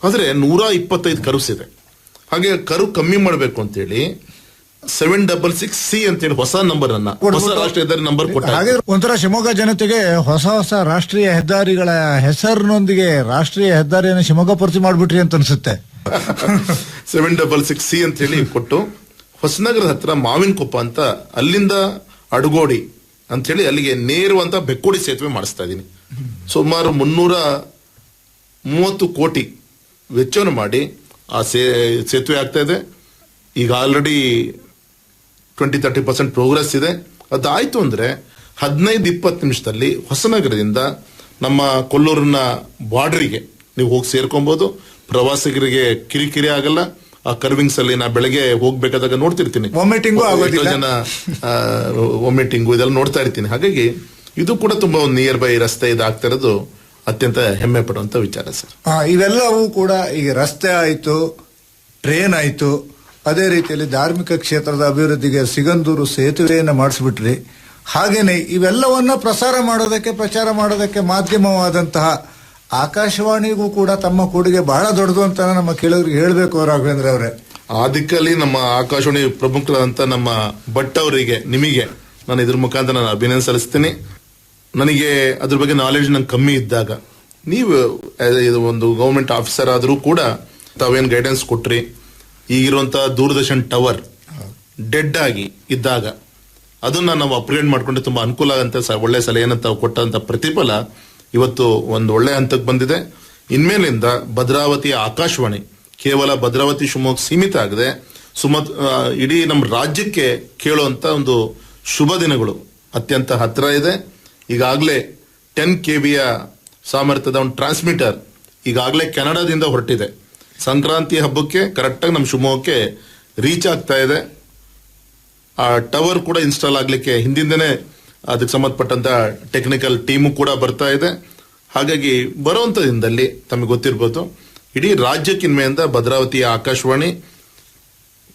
ಆದ್ರೆ 125 ಕರ್ವ್ಸ್ ಇದೆ. ಹಾಗೆ ಕರ್ವ್ ಕಮ್ಮಿ ಮಾಡಬೇಕು ಅಂತೇಳಿ 766C ಅಂತೇಳಿ ಹೊಸ ನಂಬರ್ ಅನ್ನ, ಹೊಸ ರಾಷ್ಟ್ರೀಯ ಹೆದ್ದಾರಿ ನಂಬರ್ ಕೊಟ್ಟ. ಹಾಗೆ ಒಂಥರ ಶಿವಮೊಗ್ಗ ಜನತೆಗೆ ಹೊಸ ರಾಷ್ಟ್ರೀಯ ಹೆದ್ದಾರಿಗಳ ಹೆಸರಿನೊಂದಿಗೆ ರಾಷ್ಟ್ರೀಯ ಹೆದ್ದಾರಿಯನ್ನು ಶಿವಮೊಗ್ಗ ಪರಿಚಯ ಮಾಡ್ಬಿಟ್ರಿ ಅಂತ ಅನ್ಸುತ್ತೆ. 766C ಅಂತ ಹೇಳಿ ಕೊಟ್ಟು ಹೊಸನಗರದ ಹತ್ರ ಮಾವಿನಕೊಪ್ಪ ಅಂತ, ಅಲ್ಲಿಂದ ಅಡಗೋಡಿ ಅಂತ ಹೇಳಿ ಅಲ್ಲಿಗೆ ನೇರವಂತ ಬೆಕ್ಕೋಡಿ ಸೇತುವೆ ಮಾಡಿಸ್ತಾ ಇದ್ದೀನಿ. ಸುಮಾರು 330 ಕೋಟಿ ವೆಚ್ಚವನ್ನು ಮಾಡಿ ಆ ಸೇತುವೆ ಆಗ್ತಾ ಇದೆ. ಈಗ ಆಲ್ರೆಡಿ 20-30% ಪ್ರೋಗ್ರೆಸ್ ಇದೆ. ಅದಾಯ್ತು ಅಂದ್ರೆ 15-20 ನಿಮಿಷದಲ್ಲಿ ಹೊಸನಗರದಿಂದ ನಮ್ಮ ಕೊಲ್ಲೂರಿನ ಬಾರ್ಡರಿಗೆ ನೀವು ಹೋಗಿ ಸೇರ್ಕೊಬಹುದು. ಪ್ರವಾಸಿಗರಿಗೆ ಕಿರಿಕಿರಿ ಆಗಲ್ಲ. ಆ ಕರ್ವಿಂಗ್ಸ್ ಅಲ್ಲಿ ನಾ ಬೆಳಗ್ಗೆ ಹೋಗ್ಬೇಕಾದಾಗ ನೋಡ್ತಿರ್ತೀನಿ, ವಾಮಿಟಿಂಗು ಇದೆಲ್ಲ ನೋಡ್ತಾ ಇರ್ತೀನಿ. ಹಾಗಾಗಿ ಇದು ಕೂಡ ತುಂಬಾ ಒಂದು ನಿಯರ್ ಬೈ ರಸ್ತೆ ಇದಾಗ್ತಾ ಇರೋದು ಅತ್ಯಂತ ಹೆಮ್ಮೆ ಪಡುವಂತ ವಿಚಾರ ಸರ್. ಇವೆಲ್ಲವೂ ಕೂಡ ಈಗ ರಸ್ತೆ ಆಯ್ತು, ಟ್ರೇನ್ ಆಯ್ತು, ಅದೇ ರೀತಿಯಲ್ಲಿ ಧಾರ್ಮಿಕ ಕ್ಷೇತ್ರದ ಅಭಿವೃದ್ಧಿಗೆ ಸಿಗಂದೂರು ಸೇತುವೆಯನ್ನು ಮಾಡಿಸ್ಬಿಟ್ರಿ. ಹಾಗೇನೆ ಇವೆಲ್ಲವನ್ನ ಪ್ರಚಾರ ಮಾಡೋದಕ್ಕೆ ಮಾಧ್ಯಮವಾದಂತಹ ಆಕಾಶವಾಣಿಗೂ ಕೂಡ ತಮ್ಮ ಕೊಡುಗೆ ಬಹಳ ದೊಡ್ಡದು ಅಂತ ನಮ್ಮ ಕೇಳೋರಿಗೆ ಹೇಳಬೇಕು ರಾಘವೇಂದ್ರ ಅವರೇ. ಆ ದಿಕ್ಕಲ್ಲಿ ನಮ್ಮ ಆಕಾಶವಾಣಿ ಪ್ರಮುಖರಾದಂತ ನಮ್ಮ ಭಟ್ ಅವರಿಗೆ, ನಿಮಗೆ ನಾನು ಇದ್ರ ಮುಖಾಂತರ ನಾನು ಅಭಿನಂದನೆ ಸಲ್ಲಿಸ್ತೀನಿ. ನನಗೆ ಅದ್ರ ಬಗ್ಗೆ ನಾಲೆಡ್ಜ್ ನಂಗೆ ಕಮ್ಮಿ ಇದ್ದಾಗ ನೀವು ಇದು ಒಂದು ಗವರ್ಮೆಂಟ್ ಆಫೀಸರ್ ಆದರೂ ಕೂಡ ತಾವೇನು ಗೈಡೆನ್ಸ್ ಕೊಟ್ರಿ. ಈಗಿರುವಂತಹ ದೂರದರ್ಶನ್ ಟವರ್ ಡೆಡ್ ಆಗಿ ಇದ್ದಾಗ ಅದನ್ನ ನಾವು ಅಪ್ಗ್ರೇಡ್ ಮಾಡ್ಕೊಂಡು ತುಂಬಾ ಅನುಕೂಲ ಆಗಂತ ಒಳ್ಳೆ ಸಲಹೆಯನ್ನು ತಾವು ಕೊಟ್ಟಂತ ಪ್ರತಿಫಲ ಇವತ್ತು ಒಂದು ಒಳ್ಳೆ ಹಂತಕ್ಕೆ ಬಂದಿದೆ. ಇನ್ಮೇಲಿಂದ ಭದ್ರಾವತಿಯ ಆಕಾಶವಾಣಿ ಕೇವಲ ಭದ್ರಾವತಿ ಶಿವಮೊಗ್ಗ ಸೀಮಿತ ಆಗದೆ ಇಡೀ ನಮ್ಮ ರಾಜ್ಯಕ್ಕೆ ಕೇಳುವಂತ ಒಂದು ಶುಭ ದಿನಗಳು ಅತ್ಯಂತ ಹತ್ತಿರ ಇದೆ. ಈಗಾಗಲೇ 10 KBಯ ಸಾಮರ್ಥ್ಯದ ಒಂದು ಟ್ರಾನ್ಸ್ಮಿಟರ್ ಈಗಾಗಲೇ ಕೆನಡಾದಿಂದ ಹೊರಟಿದೆ. ಸಂಕ್ರಾಂತಿ ಹಬ್ಬಕ್ಕೆ ಕರೆಕ್ಟಾಗಿ ನಮ್ಮ ಶಿವಮೊಗ್ಗಕ್ಕೆ ರೀಚ್ ಆಗ್ತಾ ಇದೆ. ಆ ಟವರ್ ಕೂಡ ಇನ್ಸ್ಟಾಲ್ ಆಗ್ಲಿಕ್ಕೆ ಹಿಂದಿಂದನೇ ಅದಕ್ಕೆ ಸಂಬಂಧಪಟ್ಟಂತ ಟೆಕ್ನಿಕಲ್ ಟೀಮು ಕೂಡ ಬರ್ತಾ ಇದೆ. ಹಾಗಾಗಿ ಬರುವಂತ ದಿನದಲ್ಲಿ ತಮಗೆ ಗೊತ್ತಿರ್ಬೋದು, ಇಡೀ ರಾಜ್ಯಕ್ಕಿನ್ಮೆಯಿಂದ ಭದ್ರಾವತಿಯ ಆಕಾಶವಾಣಿ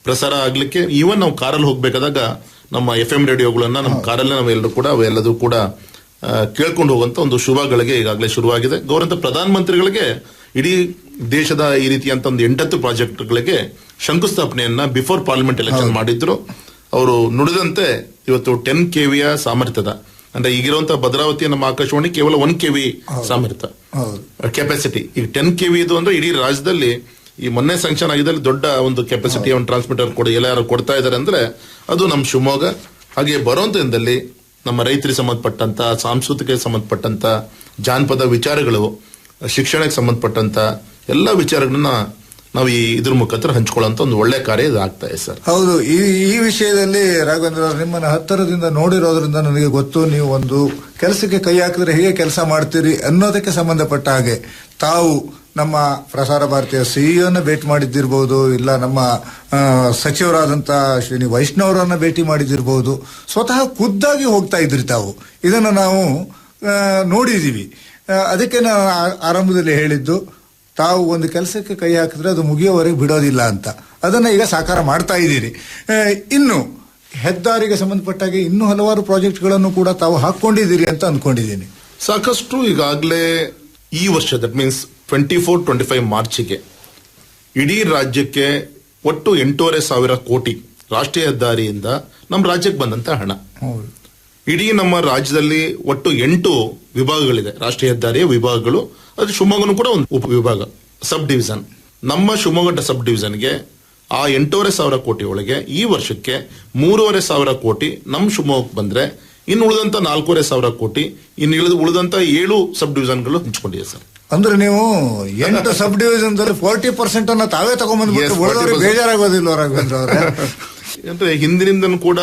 ಪ್ರಸಾರ ಆಗ್ಲಿಕ್ಕೆ, ಈವನ್ ನಾವು ಕಾರಲ್ಲಿ ಹೋಗ್ಬೇಕಾದಾಗ ನಮ್ಮ FM ರೇಡಿಯೋಗಳನ್ನ ನಮ್ಮ ಕಾರಲ್ಲೇ ನಾವೆಲ್ಲರೂ ಕೂಡ ಅವೆಲ್ಲದೂ ಕೂಡ ಕೇಳ್ಕೊಂಡು ಹೋಗುವಂತ ಒಂದು ಶುಭಗಳಿಗೆ ಈಗಾಗಲೇ ಶುರುವಾಗಿದೆ. ಗೌರವ ಪ್ರಧಾನಮಂತ್ರಿಗಳಿಗೆ ಇಡೀ ದೇಶದ ಈ ರೀತಿಯಂತ ಒಂದು 8 ಪ್ರಾಜೆಕ್ಟ್ಗಳಿಗೆ ಶಂಕುಸ್ಥಾಪನೆಯನ್ನ ಬಿಫೋರ್ ಪಾರ್ಲಿಮೆಂಟ್ ಎಲೆಕ್ಷನ್ ಮಾಡಿದ್ರು. ಅವರು ನುಡಿದಂತೆ ಇವತ್ತು 10 KBಯ ಸಾಮರ್ಥ್ಯದ, ಅಂದ್ರೆ ಈಗಿರುವಂತಹ ಭದ್ರಾವತಿಯ ನಮ್ಮ ಆಕಾಶವಾಣಿ ಕೇವಲ 1 KB ಸಾಮರ್ಥ್ಯ ಕೆಪಾಸಿಟಿ. ಈಗ 10 KB ಇದು ಅಂದ್ರೆ ಇಡೀ ರಾಜ್ಯದಲ್ಲಿ ಈ ಮೊನ್ನೆ ಸ್ಯಾಂಕ್ಷನ್ ಆಗಿದ್ದಲ್ಲಿ ದೊಡ್ಡ ಒಂದು ಕೆಪಾಸಿಟಿ ಒಂದು ಟ್ರಾನ್ಸ್ಮಿಟರ್ ಎಲ್ಲಾರು ಕೊಡ್ತಾ ಇದಾರೆ ಅಂದ್ರೆ ಅದು ನಮ್ಮ ಶಿವಮೊಗ್ಗ. ಹಾಗೆ ಬರುವಂತ ದಿನದಲ್ಲಿ ನಮ್ಮ ರೈತರಿಗೆ ಸಂಬಂಧಪಟ್ಟಂತ, ಸಾಂಸ್ಕೃತಿಕ ಸಂಬಂಧಪಟ್ಟಂತ, ಜಾನಪದ ವಿಚಾರಗಳು, ಶಿಕ್ಷಣಕ್ಕೆ ಸಂಬಂಧಪಟ್ಟಂತ ಎಲ್ಲ ವಿಚಾರಗಳನ್ನ ನಾವು ಇದ್ರ ಮುಖಾಂತರ ಹಂಚ್ಕೊಳ್ಳುವಂತ ಒಂದು ಒಳ್ಳೆ ಕಾರ್ಯ ಇದಾಗ್ತಾ ಇದೆ ಸರ್. ಹೌದು, ಈ ವಿಷಯದಲ್ಲಿ ರಾಘವೇಂದ್ರ ನಿಮ್ಮನ್ನ ಹತ್ತಿರದಿಂದ ನೋಡಿರೋದ್ರಿಂದ ನನಗೆ ಗೊತ್ತು, ನೀವು ಒಂದು ಕೆಲಸಕ್ಕೆ ಕೈ ಹಾಕಿದ್ರೆ ಹೇಗೆ ಕೆಲಸ ಮಾಡ್ತೀರಿ ಅನ್ನೋದಕ್ಕೆ ಸಂಬಂಧಪಟ್ಟ ಹಾಗೆ ತಾವು ನಮ್ಮ ಪ್ರಸಾರ ಭಾರತಿಯ ಸಿಇಒನ ಭೇಟಿ ಮಾಡಿದ್ದಿರಬಹುದು, ಇಲ್ಲ ನಮ್ಮ ಸಚಿವರಾದಂತ ಶ್ರೀನಿ ವೈಷ್ಣವರನ್ನ ಭೇಟಿ ಮಾಡಿದಿರಬಹುದು, ಸ್ವತಃ ಖುದ್ದಾಗಿ ಹೋಗ್ತಾ ಇದ್ರಿ ತಾವು. ಇದನ್ನು ನಾವು ನೋಡಿದೀವಿ. ಅದಕ್ಕೆ ನಾನು ಆರಂಭದಲ್ಲಿ ಹೇಳಿದ್ದು, ತಾವು ಒಂದು ಕೆಲಸಕ್ಕೆ ಕೈ ಹಾಕಿದ್ರೆ ಅದು ಮುಗಿಯೋವರೆಗೆ ಬಿಡೋದಿಲ್ಲ ಅಂತ. ಅದನ್ನ ಈಗ ಸಾಕಾರ ಮಾಡ್ತಾ ಇದ್ದೀರಿ. ಇನ್ನು ಹೆದ್ದಾರಿಗೆ ಸಂಬಂಧಪಟ್ಟಾಗೆ ಇನ್ನೂ ಹಲವಾರು ಪ್ರಾಜೆಕ್ಟ್ಗಳನ್ನು ಕೂಡ ತಾವು ಹಾಕೊಂಡಿದ್ದೀರಿ ಅಂತ ಅನ್ಕೊಂಡಿದ್ದೀನಿ. ಸಾಕಷ್ಟು ಈಗಾಗಲೇ ಈ ವರ್ಷ, ದಟ್ ಮೀನ್ಸ್ 24-25 ಮಾರ್ಚ್ಗೆ ಇಡೀ ರಾಜ್ಯಕ್ಕೆ ಒಟ್ಟು 8,500 ಕೋಟಿ ರಾಷ್ಟ್ರೀಯ ಹೆದ್ದಾರಿಯಿಂದ ನಮ್ಮ ರಾಜ್ಯಕ್ಕೆ ಬಂದಂತ ಹಣ. ಇಡೀ ನಮ್ಮ ರಾಜ್ಯದಲ್ಲಿ ಒಟ್ಟು 8 ವಿಭಾಗಗಳಿದೆ, ರಾಷ್ಟ್ರೀಯ ಹೆದ್ದಾರಿಯ ವಿಭಾಗಗಳು. ಅದು ಶಿವಮೊಗ್ಗನೂ ಕೂಡ ಒಂದು ಉಪ ವಿಭಾಗ, ಸಬ್ ಡಿವಿಷನ್. ನಮ್ಮ ಶಿವಮೊಗ್ಗ ಸಬ್ ಡಿವಿಷನ್ಗೆ ಆ 8,500 ಕೋಟಿ ಒಳಗೆ ಈ ವರ್ಷಕ್ಕೆ 3,500 ಕೋಟಿ ನಮ್ಮ ಶಿವಮೊಗ್ಗಕ್ಕೆ ಬಂದ್ರೆ, ಇನ್ನು ಉಳಿದಂತ 4,500 ಕೋಟಿ ಇನ್ನು ಉಳಿದಂತ 7 ಸಬ್ ಡಿವಿಷನ್ಗಳು ಹಂಚ್ಕೊಂಡಿದೆ ಸರ್. ಅಂದ್ರೆ ನೀವು 8 ಸಬ್ ಡಿವಿಷನ್ 40% ಅನ್ನ ತಾವೇ ತಗೊಂಡ್ಬಂದ್ಬಿಟ್ಟು ಬೇಜಾರಾಗೋದಿಲ್ಲ ರಾಘವೇಂದ್ರ ಅವರೇ? ಅಂದ್ರೆ ಹಿಂದಿನಿಂದನೂ ಕೂಡ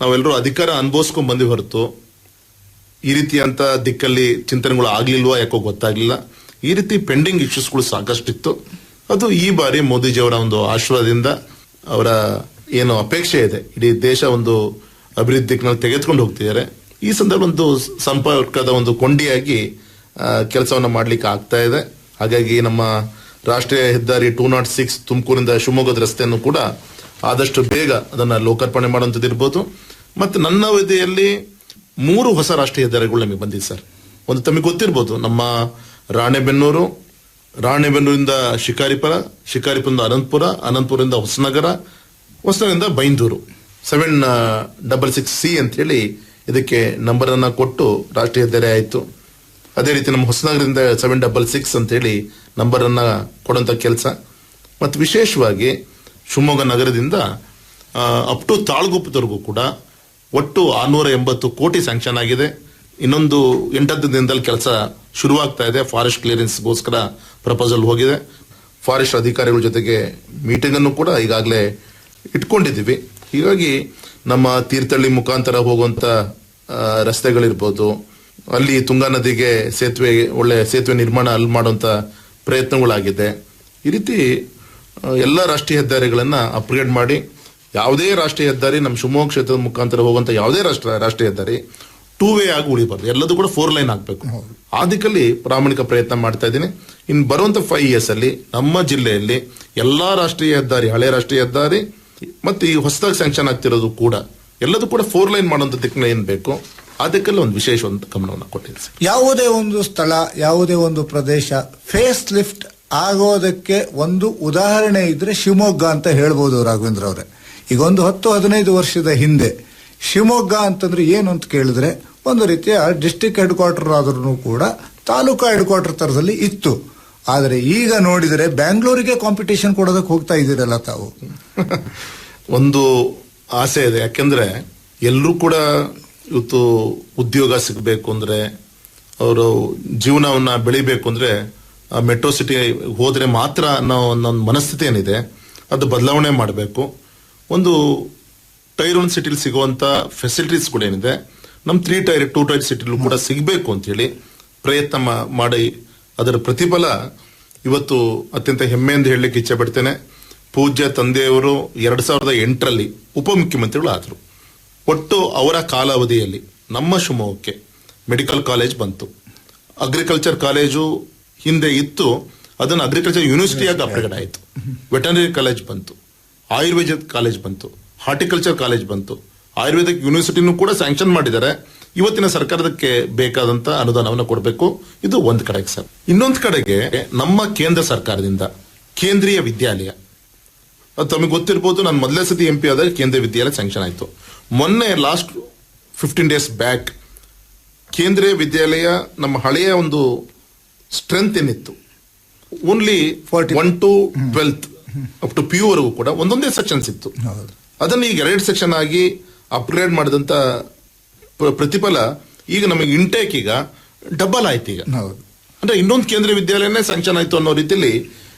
ನಾವೆಲ್ಲರೂ ಅಧಿಕಾರ ಅನುಭವಿಸ್ಕೊಂಡ್ ಬಂದಿ ಹೊರತು ಈ ರೀತಿಯಂತ ದಿಕ್ಕಲ್ಲಿ ಚಿಂತನೆಗಳು ಆಗ್ಲಿಲ್ವಾ ಯಾಕೋ ಗೊತ್ತಾಗ್ಲಿಲ್ಲ. ಈ ರೀತಿ ಪೆಂಡಿಂಗ್ ಇಶ್ಯೂಸ್ಗಳು ಸಾಕಷ್ಟಿತ್ತು. ಅದು ಈ ಬಾರಿ ಮೋದಿಜಿಯವರ ಒಂದು ಆಶೀರ್ವಾದದಿಂದ, ಅವರ ಏನು ಅಪೇಕ್ಷೆ ಇದೆ, ಇಡೀ ದೇಶ ಒಂದು ಅಭಿವೃದ್ಧಿ ತೆಗೆದುಕೊಂಡು ಹೋಗ್ತಿದ್ದಾರೆ. ಈ ಸಂದರ್ಭ ಒಂದು ಸಂಪರ್ಕದ ಒಂದು ಕೊಂಡಿಯಾಗಿ ಕೆಲಸವನ್ನ ಮಾಡ್ಲಿಕ್ಕೆ ಆಗ್ತಾ ಇದೆ. ಹಾಗಾಗಿ ನಮ್ಮ ರಾಷ್ಟ್ರೀಯ ಹೆದ್ದಾರಿ 206 ತುಮಕೂರಿಂದ ಶಿವಮೊಗ್ಗದ ರಸ್ತೆಯನ್ನು ಕೂಡ ಆದಷ್ಟು ಬೇಗ ಅದನ್ನ ಲೋಕಾರ್ಪಣೆ ಮಾಡುವಂತದ್ದಿರ್ಬೋದು. ಮತ್ತೆ ನನ್ನ ಅವಧಿಯಲ್ಲಿ 3 ಹೊಸ ರಾಷ್ಟ್ರೀಯ ಹೆದ್ದಾರಿಗಳು ನಮಗೆ ಬಂದಿದೆ ಸರ್. ಒಂದು ತಮಗೆ ಗೊತ್ತಿರ್ಬೋದು, ನಮ್ಮ ರಾಣೆಬೆನ್ನೂರಿಂದ ಶಿಕಾರಿಪುರ, ಶಿಕಾರಿಪುರದಿಂದ ಅನಂತಪುರ, ಅನಂತಪುರದಿಂದ ಹೊಸನಗರ, ಹೊಸನಗರದಿಂದ ಬೈಂದೂರು 766C ಅಂತ ಹೇಳಿ ಇದಕ್ಕೆ ನಂಬರ್ ಅನ್ನ ಕೊಟ್ಟು ರಾಷ್ಟ್ರೀಯ ಹೆದ್ದಾರಿ ಆಯಿತು. ಅದೇ ರೀತಿ ನಮ್ಮ ಹೊಸನಗರದಿಂದ 766 ಅಂತ ಹೇಳಿ ನಂಬರ್ ಅನ್ನ ಕೊಡುವಂತ ಕೆಲಸ. ಮತ್ತು ವಿಶೇಷವಾಗಿ ಶಿವಮೊಗ್ಗ ನಗರದಿಂದ ಅಪ್ ಟು ತಾಳ್ಗುಪ್ಪದವರೆಗೂ ಕೂಡ ಒಟ್ಟು 680 ಕೋಟಿ ಸ್ಯಾಂಕ್ಷನ್ ಆಗಿದೆ. ಇನ್ನೊಂದು 8 ದಿನದಲ್ಲಿ ಕೆಲಸ ಶುರುವಾಗ್ತಾ ಇದೆ. ಫಾರೆಸ್ಟ್ ಕ್ಲಿಯರೆನ್ಸ್ಗೋಸ್ಕರ ಪ್ರಪೋಸಲ್ ಹೋಗಿದೆ. ಫಾರೆಸ್ಟ್ ಅಧಿಕಾರಿಗಳ ಜೊತೆಗೆ ಮೀಟಿಂಗ್ ಅನ್ನು ಕೂಡ ಈಗಾಗಲೇ ಇಟ್ಕೊಂಡಿದ್ದೀವಿ. ಹೀಗಾಗಿ ನಮ್ಮ ತೀರ್ಥಹಳ್ಳಿ ಮುಖಾಂತರ ಹೋಗುವಂತ ರಸ್ತೆಗಳಿರ್ಬೋದು, ಅಲ್ಲಿ ತುಂಗಾ ನದಿಗೆ ಒಳ್ಳೆ ಸೇತುವೆ ನಿರ್ಮಾಣ ಅಲ್ಲಿ ಮಾಡುವಂತ ಪ್ರಯತ್ನಗಳಾಗಿದೆ. ಈ ರೀತಿ ಎಲ್ಲ ರಾಷ್ಟ್ರೀಯ ಹೆದ್ದಾರಿಗಳನ್ನ ಅಪ್ಗ್ರೇಡ್ ಮಾಡಿ, ಯಾವುದೇ ರಾಷ್ಟ್ರೀಯ ಹೆದ್ದಾರಿ ನಮ್ಮ ಶಿವಮೊಗ್ಗ ಕ್ಷೇತ್ರದ ಮುಖಾಂತರ ಹೋಗುವಂತ ಯಾವುದೇ ರಾಷ್ಟ್ರೀಯ ಹೆದ್ದಾರಿ 2 ವೇ ಆಗಿ ಉಳಿಬಾರ್ದು, ಎಲ್ಲದೂ ಕೂಡ 4 ಲೈನ್ ಆಗ್ಬೇಕು. ಆ ದಿಕ್ಕಲ್ಲಿ ಪ್ರಾಮಾಣಿಕ ಪ್ರಯತ್ನ ಮಾಡ್ತಾ ಇದ್ದೀನಿ. ಇನ್ನು ಬರುವಂತ 5 years ಅಲ್ಲಿ ನಮ್ಮ ಜಿಲ್ಲೆಯಲ್ಲಿ ಎಲ್ಲಾ ರಾಷ್ಟ್ರೀಯ ಹೆದ್ದಾರಿ, ಹಳೆ ರಾಷ್ಟ್ರೀಯ ಹೆದ್ದಾರಿ ಮತ್ತೆ ಈ ಹೊಸದಾಗಿ ಸ್ಯಾಂಕ್ಷನ್ ಆಗ್ತಿರೋದು ಕೂಡ ಎಲ್ಲದೂ ಕೂಡ 4 ಲೈನ್ ಮಾಡುವಂತ ದಿಕ್ಕಿನ ಏನ್ ಬೇಕು ಅದಕ್ಕೆಲ್ಲ ಒಂದು ವಿಶೇಷ ಒಂದು ಗಮನವನ್ನು ಕೊಟ್ಟಿದೆ ಸರ್. ಯಾವುದೇ ಒಂದು ಸ್ಥಳ, ಯಾವುದೇ ಒಂದು ಪ್ರದೇಶ ಫೇಸ್ ಲಿಫ್ಟ್ ಆಗೋದಕ್ಕೆ ಒಂದು ಉದಾಹರಣೆ ಇದ್ರೆ ಶಿವಮೊಗ್ಗ ಅಂತ ಹೇಳ್ಬೋದು ರಾಘವೇಂದ್ರ ಅವರೇ. ಈಗ ಒಂದು 10-15 ವರ್ಷದ ಹಿಂದೆ ಶಿವಮೊಗ್ಗ ಅಂತಂದ್ರೆ ಏನು ಅಂತ ಕೇಳಿದ್ರೆ ಒಂದು ರೀತಿಯ ಡಿಸ್ಟ್ರಿಕ್ಟ್ ಹೆಡ್ ಕ್ವಾರ್ಟರ್ ಆದ್ರೂ ಕೂಡ ತಾಲೂಕಾ ಹೆಡ್ ಕ್ವಾರ್ಟರ್ ತರದಲ್ಲಿ ಇತ್ತು. ಆದರೆ ಈಗ ನೋಡಿದರೆ ಬ್ಯಾಂಗ್ಳೂರಿಗೆ ಕಾಂಪಿಟೇಷನ್ ಕೊಡೋದಕ್ಕೆ ಹೋಗ್ತಾ ಇದ್ದೀರಲ್ಲ ತಾವು. ಒಂದು ಆಸೆ ಇದೆ, ಯಾಕೆಂದ್ರೆ ಎಲ್ಲರೂ ಕೂಡ ಇವತ್ತು ಉದ್ಯೋಗ ಸಿಗಬೇಕು ಅಂದ್ರೆ, ಅವರು ಜೀವನವನ್ನ ಬೆಳಿಬೇಕು ಅಂದ್ರೆ ಮೆಟ್ರೋ ಸಿಟಿ ಹೋದ್ರೆ ಮಾತ್ರ ಅನ್ನೋ ಒಂದು ಮನಸ್ಥಿತಿ ಏನಿದೆ ಅದು ಬದಲಾವಣೆ ಮಾಡಬೇಕು. ಒಂದು ಟೈರ್ 1 ಸಿಟಿಲಿ ಸಿಗುವಂತ ಫೆಸಿಲಿಟೀಸ್ ಕೂಡ ಏನಿದೆ ನಮ್ಮ 3 ಟೈರ್ 2 ಟೈರ್ ಸಿಟಿಲೂ ಕೂಡ ಸಿಗಬೇಕು ಅಂತ ಹೇಳಿ ಪ್ರಯತ್ನ ಮಾಡಿ ಅದರ ಪ್ರತಿಫಲ ಇವತ್ತು ಅತ್ಯಂತ ಹೆಮ್ಮೆಯಿಂದ ಹೇಳಲಿಕ್ಕೆ ಇಚ್ಛೆ ಪಡ್ತೇನೆ. ಪೂಜ್ಯ ತಂದೆಯವರು 2008ರಲ್ಲಿ ಉಪಮುಖ್ಯಮಂತ್ರಿಗಳು ಆದರು. ಒಟ್ಟು ಅವರ ಕಾಲಾವಧಿಯಲ್ಲಿ ನಮ್ಮ ಶಿವಮೊಗ್ಗಕ್ಕೆ ಮೆಡಿಕಲ್ ಕಾಲೇಜ್ ಬಂತು, ಅಗ್ರಿಕಲ್ಚರ್ ಕಾಲೇಜು ಹಿಂದೆ ಇತ್ತು, ಅದನ್ನು ಅಗ್ರಿಕಲ್ಚರ್ ಯೂನಿವರ್ಸಿಟಿಯಾಗಿ ಅಪ್ಗ್ರೇಡ್ ಆಯಿತು, ವೆಟರ್ನರಿ ಕಾಲೇಜ್ ಬಂತು, ಆಯುರ್ವೇದ ಕಾಲೇಜ್ ಬಂತು, ಹಾರ್ಟಿಕಲ್ಚರ್ ಕಾಲೇಜ್ ಬಂತು, ಆಯುರ್ವೇದಿಕ್ ಯೂನಿವರ್ಸಿಟಿನೂ ಕೂಡ ಸ್ಯಾಂಕ್ಷನ್ ಮಾಡಿದ್ದಾರೆ. ಇವತ್ತಿನ ಸರ್ಕಾರದಕ್ಕೆ ಬೇಕಾದಂತ ಅನುದಾನವನ್ನು ಕೊಡಬೇಕು. ಇದು ಒಂದು ಕಡೆಗೆ ಸರ್. ಇನ್ನೊಂದು ಕಡೆಗೆ ನಮ್ಮ ಕೇಂದ್ರ ಸರ್ಕಾರದಿಂದ ಕೇಂದ್ರೀಯ ವಿದ್ಯಾಲಯ, ಅದು ತಮಗೆ ಗೊತ್ತಿರಬಹುದು, ನಾನು ಮೊದಲೇ ಸತಿ MP ಆದಾಗ ಕೇಂದ್ರೀಯ ವಿದ್ಯಾಲಯ ಸ್ಯಾಂಕ್ಷನ್ ಆಯಿತು. ಮೊನ್ನೆ ಲಾಸ್ಟ್ 15 days ಬ್ಯಾಕ್ ಕೇಂದ್ರೀಯ ವಿದ್ಯಾಲಯ ನಮ್ಮ ಹಳೆಯ ಒಂದು ಸ್ಟ್ರೆಂತ್ ಏನಿತ್ತು only 1 to 12 up to PU ವರೆಗೂ ಕೂಡ ಒಂದೊಂದೇ ಸೆಕ್ಷನ್ಸ್ ಇತ್ತು. ಅದನ್ನು ಈಗ 2 ಸೆಕ್ಷನ್ ಆಗಿ ಅಪ್ಗ್ರೇಡ್ ಮಾಡಿದಂತ ಪ್ರತಿಫಲ ಈಗ ನಮಗೆ ಇಂಟೇಕ್ ಈಗ ಡಬಲ್ ಆಯ್ತು. ಈಗ ಅಂದ್ರೆ ಇನ್ನೊಂದು ಕೇಂದ್ರೀಯ ವಿದ್ಯಾಲಯನೇ ಸ್ಯಾಂಕ್ಷನ್ ಆಯ್ತು ಅನ್ನೋ ರೀತಿಯಲ್ಲಿ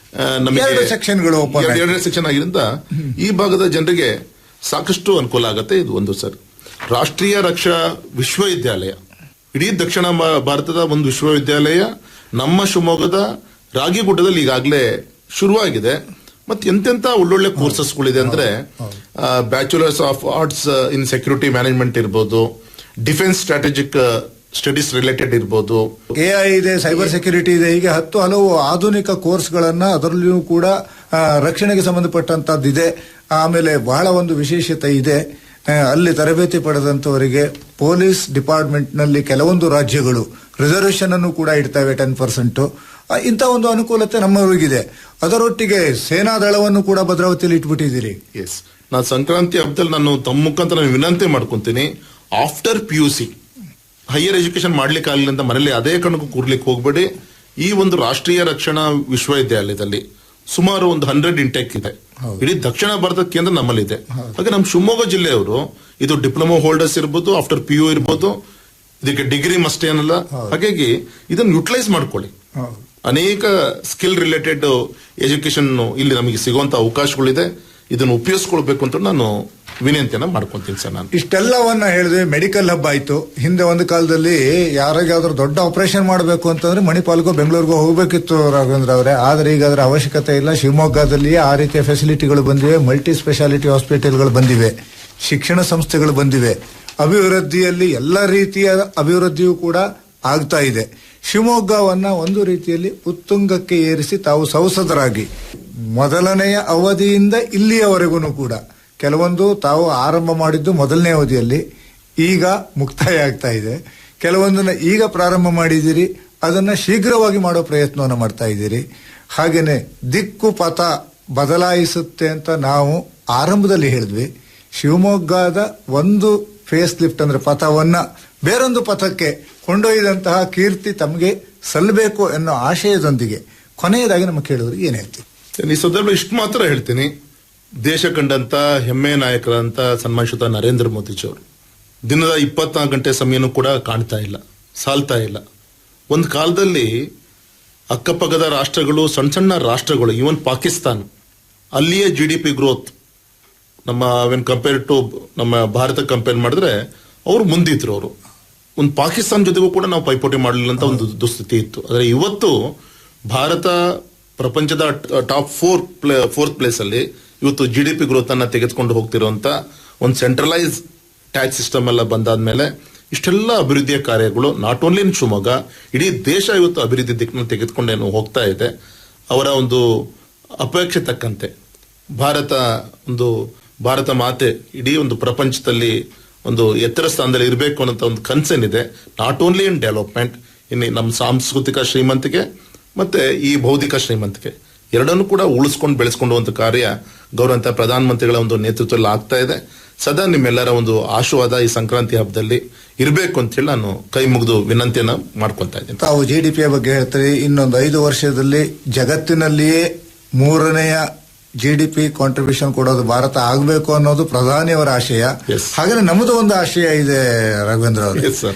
ನಮಗೆ 2 ಸೆಕ್ಷನ್ ಆಗಿರಿಂದ ಈ ಭಾಗದ ಜನರಿಗೆ ಸಾಕಷ್ಟು ಅನುಕೂಲ ಆಗುತ್ತೆ. ಇದು ಒಂದು ಸರ್. ರಾಷ್ಟ್ರೀಯ ರಕ್ಷಾ ವಿಶ್ವವಿದ್ಯಾಲಯ ಇಡೀ ದಕ್ಷಿಣ ಭಾರತದ ಒಂದು ವಿಶ್ವವಿದ್ಯಾಲಯ ನಮ್ಮ ಶಿವಮೊಗ್ಗದ ರಾಗಿಗುಡ್ಡದಲ್ಲಿ ಈಗಾಗಲೇ ಶುರುವಾಗಿದೆ. ಮತ್ತೆ ಎಂತೆಂತ ಒಳ್ಳೊಳ್ಳೆ ಕೋರ್ಸಸ್ಗಳಿದೆ ಅಂದ್ರೆ bachelors of arts in security management ಇರ್ಬೋದು, ಡಿಫೆನ್ಸ್ ಸ್ಟ್ರಾಟಜಿಕ್ ಸ್ಟಡೀಸ್ ರಿಲೇಟೆಡ್ ಇರ್ಬೋದು, AI ಇದೆ, ಸೈಬರ್ ಸೆಕ್ಯೂರಿಟಿ ಇದೆ, ಹೀಗೆ 10 ಹಲವು ಆಧುನಿಕ ಕೋರ್ಸ್ಗಳನ್ನ ಅದರಲ್ಲಿಯೂ ಕೂಡ ರಕ್ಷಣೆಗೆ ಸಂಬಂಧಪಟ್ಟಂತದ್ದಿದೆ. ಆಮೇಲೆ ಬಹಳ ಒಂದು ವಿಶೇಷತೆ ಇದೆ, ಅಲ್ಲಿ ತರಬೇತಿ ಪಡೆದಂತವರಿಗೆ ಪೊಲೀಸ್ ಡಿಪಾರ್ಟ್ಮೆಂಟ್ ನಲ್ಲಿ ಕೆಲವೊಂದು ರಾಜ್ಯಗಳು ರಿಸರ್ವೇಶನ್ ಅನ್ನು ಕೂಡ ಇಡ್ತವೆ 10%. ಇಂಥ ಒಂದು ಅನುಕೂಲತೆ ನಮ್ಮವರಿಗಿದೆ. ಅದರೊಟ್ಟಿಗೆ ಸೇನಾ ದಳವನ್ನು ಕೂಡ ಭದ್ರಾವತಿಯಲ್ಲಿ ಇಟ್ಬಿಟ್ಟಿದ್ದೀರಿ. ಎಸ್, ನಾನು ಸಂಕ್ರಾಂತಿ ಹಬ್ಬದಲ್ಲಿ ನಾನು ತಮ್ಮ ಮುಖಾಂತರ ನಾನು ವಿನಂತಿ ಮಾಡ್ಕೊಂತೀನಿ, ಆಫ್ಟರ್ PUC ಹೈಯರ್ ಎಜುಕೇಶನ್ ಮಾಡ್ಲಿಕ್ಕೆ ಆಗಲಿಲ್ಲ ಅಂತ ಮನೇಲಿ ಅದೇ ಕಣಕ್ಕೂ ಕೂರ್ಲಿಕ್ಕೆ ಹೋಗ್ಬೇಡಿ. ಈ ಒಂದು ರಾಷ್ಟ್ರೀಯ ರಕ್ಷಣಾ ವಿಶ್ವವಿದ್ಯಾಲಯದಲ್ಲಿ ಸುಮಾರು ಒಂದು 100 ಇಂಟೆಕ್ ಇದೆ. ಇಡೀ ದಕ್ಷಿಣ ಭಾರತದ ಕೇಂದ್ರ ನಮ್ಮಲ್ಲಿದೆ. ಹಾಗೆ ನಮ್ಮ ಶಿವಮೊಗ್ಗ ಜಿಲ್ಲೆಯವರು ಇದು ಡಿಪ್ಲೊಮಾ ಹೋಲ್ಡರ್ಸ್ ಇರ್ಬೋದು, ಆಫ್ಟರ್ PU ಇರ್ಬೋದು, ಇದಕ್ಕೆ ಡಿಗ್ರಿ ಮಸ್ಟ್ ಏನಲ್ಲ. ಹಾಗಾಗಿ ಇದನ್ನು ಯುಟಿಲೈಸ್ ಮಾಡ್ಕೊಳ್ಳಿ. ಅನೇಕ ಸ್ಕಿಲ್ ರಿಲೇಟೆಡ್ ಎಜುಕೇಶನ್ ಇಲ್ಲಿ ನಮಗೆ ಸಿಗುವಂತ ಅವಕಾಶಗಳಿದೆ. ಇದನ್ನು ಉಪಯೋಗಿಸ್ಕೊಳ್ಬೇಕು ಅಂತ ನಾನು ವಿನಂತಿಯನ್ನ ಮಾಡ್ಕೊಂತೀನಿ ಸರ್. ನಾನು ಇಷ್ಟೆಲ್ಲವನ್ನ ಹೇಳಿದ್ರೆ ಮೆಡಿಕಲ್ ಹಬ್ ಆಯ್ತು. ಹಿಂದೆ ಒಂದು ಕಾಲದಲ್ಲಿ ಯಾರಿಗಾದ್ರೂ ದೊಡ್ಡ ಆಪರೇಷನ್ ಮಾಡಬೇಕು ಅಂತಂದ್ರೆ ಮಣಿಪಾಲ್ಗೋ ಬೆಂಗಳೂರಿಗೋ ಹೋಗ್ಬೇಕಿತ್ತು ರಾಘವೇಂದ್ರ ಅವರೇ. ಆದ್ರೆ ಈಗ ಅದರ ಅವಶ್ಯಕತೆ ಇಲ್ಲ. ಶಿವಮೊಗ್ಗದಲ್ಲಿ ಆ ರೀತಿಯ ಫೆಸಿಲಿಟಿಗಳು ಬಂದಿವೆ, ಮಲ್ಟಿ ಸ್ಪೆಷಾಲಿಟಿ ಹಾಸ್ಪಿಟಲ್ಗಳು ಬಂದಿವೆ, ಶಿಕ್ಷಣ ಸಂಸ್ಥೆಗಳು ಬಂದಿವೆ. ಅಭಿವೃದ್ಧಿಯಲ್ಲಿ ಎಲ್ಲ ರೀತಿಯ ಅಭಿವೃದ್ಧಿಯೂ ಕೂಡ ಆಗ್ತಾ ಇದೆ. ಶಿವಮೊಗ್ಗವನ್ನ ಒಂದು ರೀತಿಯಲ್ಲಿ ಉತ್ತುಂಗಕ್ಕೆ ಏರಿಸಿ ತಾವು ಸಂಸದರಾಗಿ ಮೊದಲನೆಯ ಅವಧಿಯಿಂದ ಇಲ್ಲಿಯವರೆಗೂ ಕೂಡ ಕೆಲವೊಂದು ತಾವು ಆರಂಭ ಮಾಡಿದ್ದು ಮೊದಲನೇ ಅವಧಿಯಲ್ಲಿ, ಈಗ ಮುಕ್ತಾಯ ಆಗ್ತಾ ಇದೆ. ಕೆಲವೊಂದನ್ನ ಈಗ ಪ್ರಾರಂಭ ಮಾಡಿದ್ದೀರಿ, ಅದನ್ನ ಶೀಘ್ರವಾಗಿ ಮಾಡೋ ಪ್ರಯತ್ನವನ್ನು ಮಾಡ್ತಾ ಇದ್ದೀರಿ. ಹಾಗೇನೆ ದಿಕ್ಕು ಪಥ ಬದಲಾಯಿಸುತ್ತೆ ಅಂತ ನಾವು ಆರಂಭದಲ್ಲಿ ಹೇಳಿದ್ವಿ. ಶಿವಮೊಗ್ಗದ ಒಂದು ಫೇಸ್ ಲಿಫ್ಟ್ ಅಂದ್ರೆ ಪಥವನ್ನ ಬೇರೊಂದು ಪಥಕ್ಕೆ ಕೊಂಡೊಯ್ದಂತಹ ಕೀರ್ತಿ ತಮಗೆ ಸಲ್ಲಬೇಕು ಎನ್ನೋ ಆಶಯದೊಂದಿಗೆ ಕೊನೆಯದಾಗಿ ನಮ್ಮ ಕೇಳಿದ್ರಿಗೆ ಏನ್ ಹೇಳ್ತೀವಿ? ಈ ಸಂದರ್ಭ ಇಷ್ಟು ಮಾತ್ರ ಹೇಳ್ತೀನಿ, ದೇಶ ಕಂಡಂತ ಹೆಮ್ಮೆಯ ನಾಯಕರಂತ ಸನ್ಮಾನಿಸಿದ ನರೇಂದ್ರ ಮೋದಿಜಿಯವರು ದಿನದ 24 ಗಂಟೆ ಸಮಯನೂ ಕೂಡ ಕಾಣ್ತಾ ಇಲ್ಲ, ಸಾಲ್ತಾ ಇಲ್ಲ. ಒಂದು ಕಾಲದಲ್ಲಿ ಅಕ್ಕಪಕ್ಕದ ರಾಷ್ಟ್ರಗಳು, ಸಣ್ಣ ಸಣ್ಣ ರಾಷ್ಟ್ರಗಳು, ಈವನ್ ಪಾಕಿಸ್ತಾನ, ಅಲ್ಲಿಯೇ GDP ಗ್ರೋತ್ ನಮ್ಮ ವೆನ್ ಕಂಪೇರ್ ಟು ನಮ್ಮ ಭಾರತ ಕಂಪೇರ್ ಮಾಡಿದ್ರೆ ಅವರು ಮುಂದಿದ್ರು. ಅವರು ಒಂದು ಪಾಕಿಸ್ತಾನ ಜೊತೆಗೂ ಕೂಡ ನಾವು ಪೈಪೋಟಿ ಮಾಡಲಿಲ್ಲ ಅಂತ ಒಂದು ದುಸ್ಥಿತಿ ಇತ್ತು. ಆದರೆ ಇವತ್ತು ಭಾರತ ಪ್ರಪಂಚದ ಟಾಪ್ 4th ಪ್ಲೇಸ್ ಅಲ್ಲಿ ಇವತ್ತು GDP ಗ್ರೋತ್ ಅನ್ನ ತೆಗೆದುಕೊಂಡು ಹೋಗ್ತಿರುವಂತ ಒಂದು ಸೆಂಟ್ರಲೈಸ್ ಟ್ಯಾಕ್ಸ್ ಸಿಸ್ಟಮ್ ಎಲ್ಲ ಬಂದಾದ್ಮೇಲೆ ಇಷ್ಟೆಲ್ಲ ಅಭಿವೃದ್ಧಿಯ ಕಾರ್ಯಗಳು ನಾಟ್ ಓನ್ಲಿ ಇನ್ ಶಿವಮೊಗ್ಗ, ಇಡೀ ದೇಶ ಇವತ್ತು ಅಭಿವೃದ್ಧಿ ದಿಕ್ಕಿನಲ್ಲಿ ತೆಗೆದುಕೊಂಡೇನು ಹೋಗ್ತಾ ಇದೆ. ಅವರ ಒಂದು ಅಪೇಕ್ಷೆ ತಕ್ಕಂತೆ ಭಾರತ ಮಾತೆ ಇಡೀ ಒಂದು ಪ್ರಪಂಚದಲ್ಲಿ ಒಂದು ಎತ್ತರ ಸ್ಥಾನದಲ್ಲಿ ಇರಬೇಕು ಅನ್ನೋ ಒಂದು ಕನ್ಸೇನಿದೆ. ನಾಟ್ ಓನ್ಲಿ ಇನ್ ಡೆವಲಪ್ಮೆಂಟ್, ಇನ್ನು ನಮ್ಮ ಸಾಂಸ್ಕೃತಿಕ ಶ್ರೀಮಂತಿಕೆ ಮತ್ತೆ ಈ ಬೌದ್ಧಿಕ ಶ್ರೀಮಂತಿಕೆ ಎರಡನ್ನೂ ಕೂಡ ಉಳಿಸ್ಕೊಂಡು ಬೆಳೆಸ್ಕೊಂಡುವಂತ ಕಾರ್ಯ ಗೌರವಂತ ಪ್ರಧಾನಮಂತ್ರಿಗಳ ಒಂದು ನೇತೃತ್ವದಲ್ಲಿ ಆಗ್ತಾ ಇದೆ. ಸದಾ ನಿಮ್ಮೆಲ್ಲರ ಒಂದು ಆಶೀರ್ವಾದ ಈ ಸಂಕ್ರಾಂತಿ ಹಬ್ಬದಲ್ಲಿ ಇರಬೇಕು ಅಂತ ಹೇಳಿ ನಾನು ಕೈ ಮುಗಿದು ವಿನಂತಿಯನ್ನ ಮಾಡ್ಕೊಂತಾ ಇದ್ದೀನಿ. ತಾವು GDP ಬಗ್ಗೆ ಹೇಳ್ತೀರಿ, ಇನ್ನೊಂದು 5 ವರ್ಷದಲ್ಲಿ ಜಗತ್ತಿನಲ್ಲಿಯೇ 3ನೆಯ GDP ಕಾಂಟ್ರಿಬ್ಯೂಷನ್ ಕೊಡೋದು ಭಾರತ ಆಗಬೇಕು ಅನ್ನೋದು ಪ್ರಧಾನಿಯವರ ಆಶಯ. Yes. ಹಾಗೆ ನಮ್ಮದು ಒಂದು ಆಶಯ ಇದೆ ರಾಘವೇಂದ್ರ ಅವರು. Yes, sir.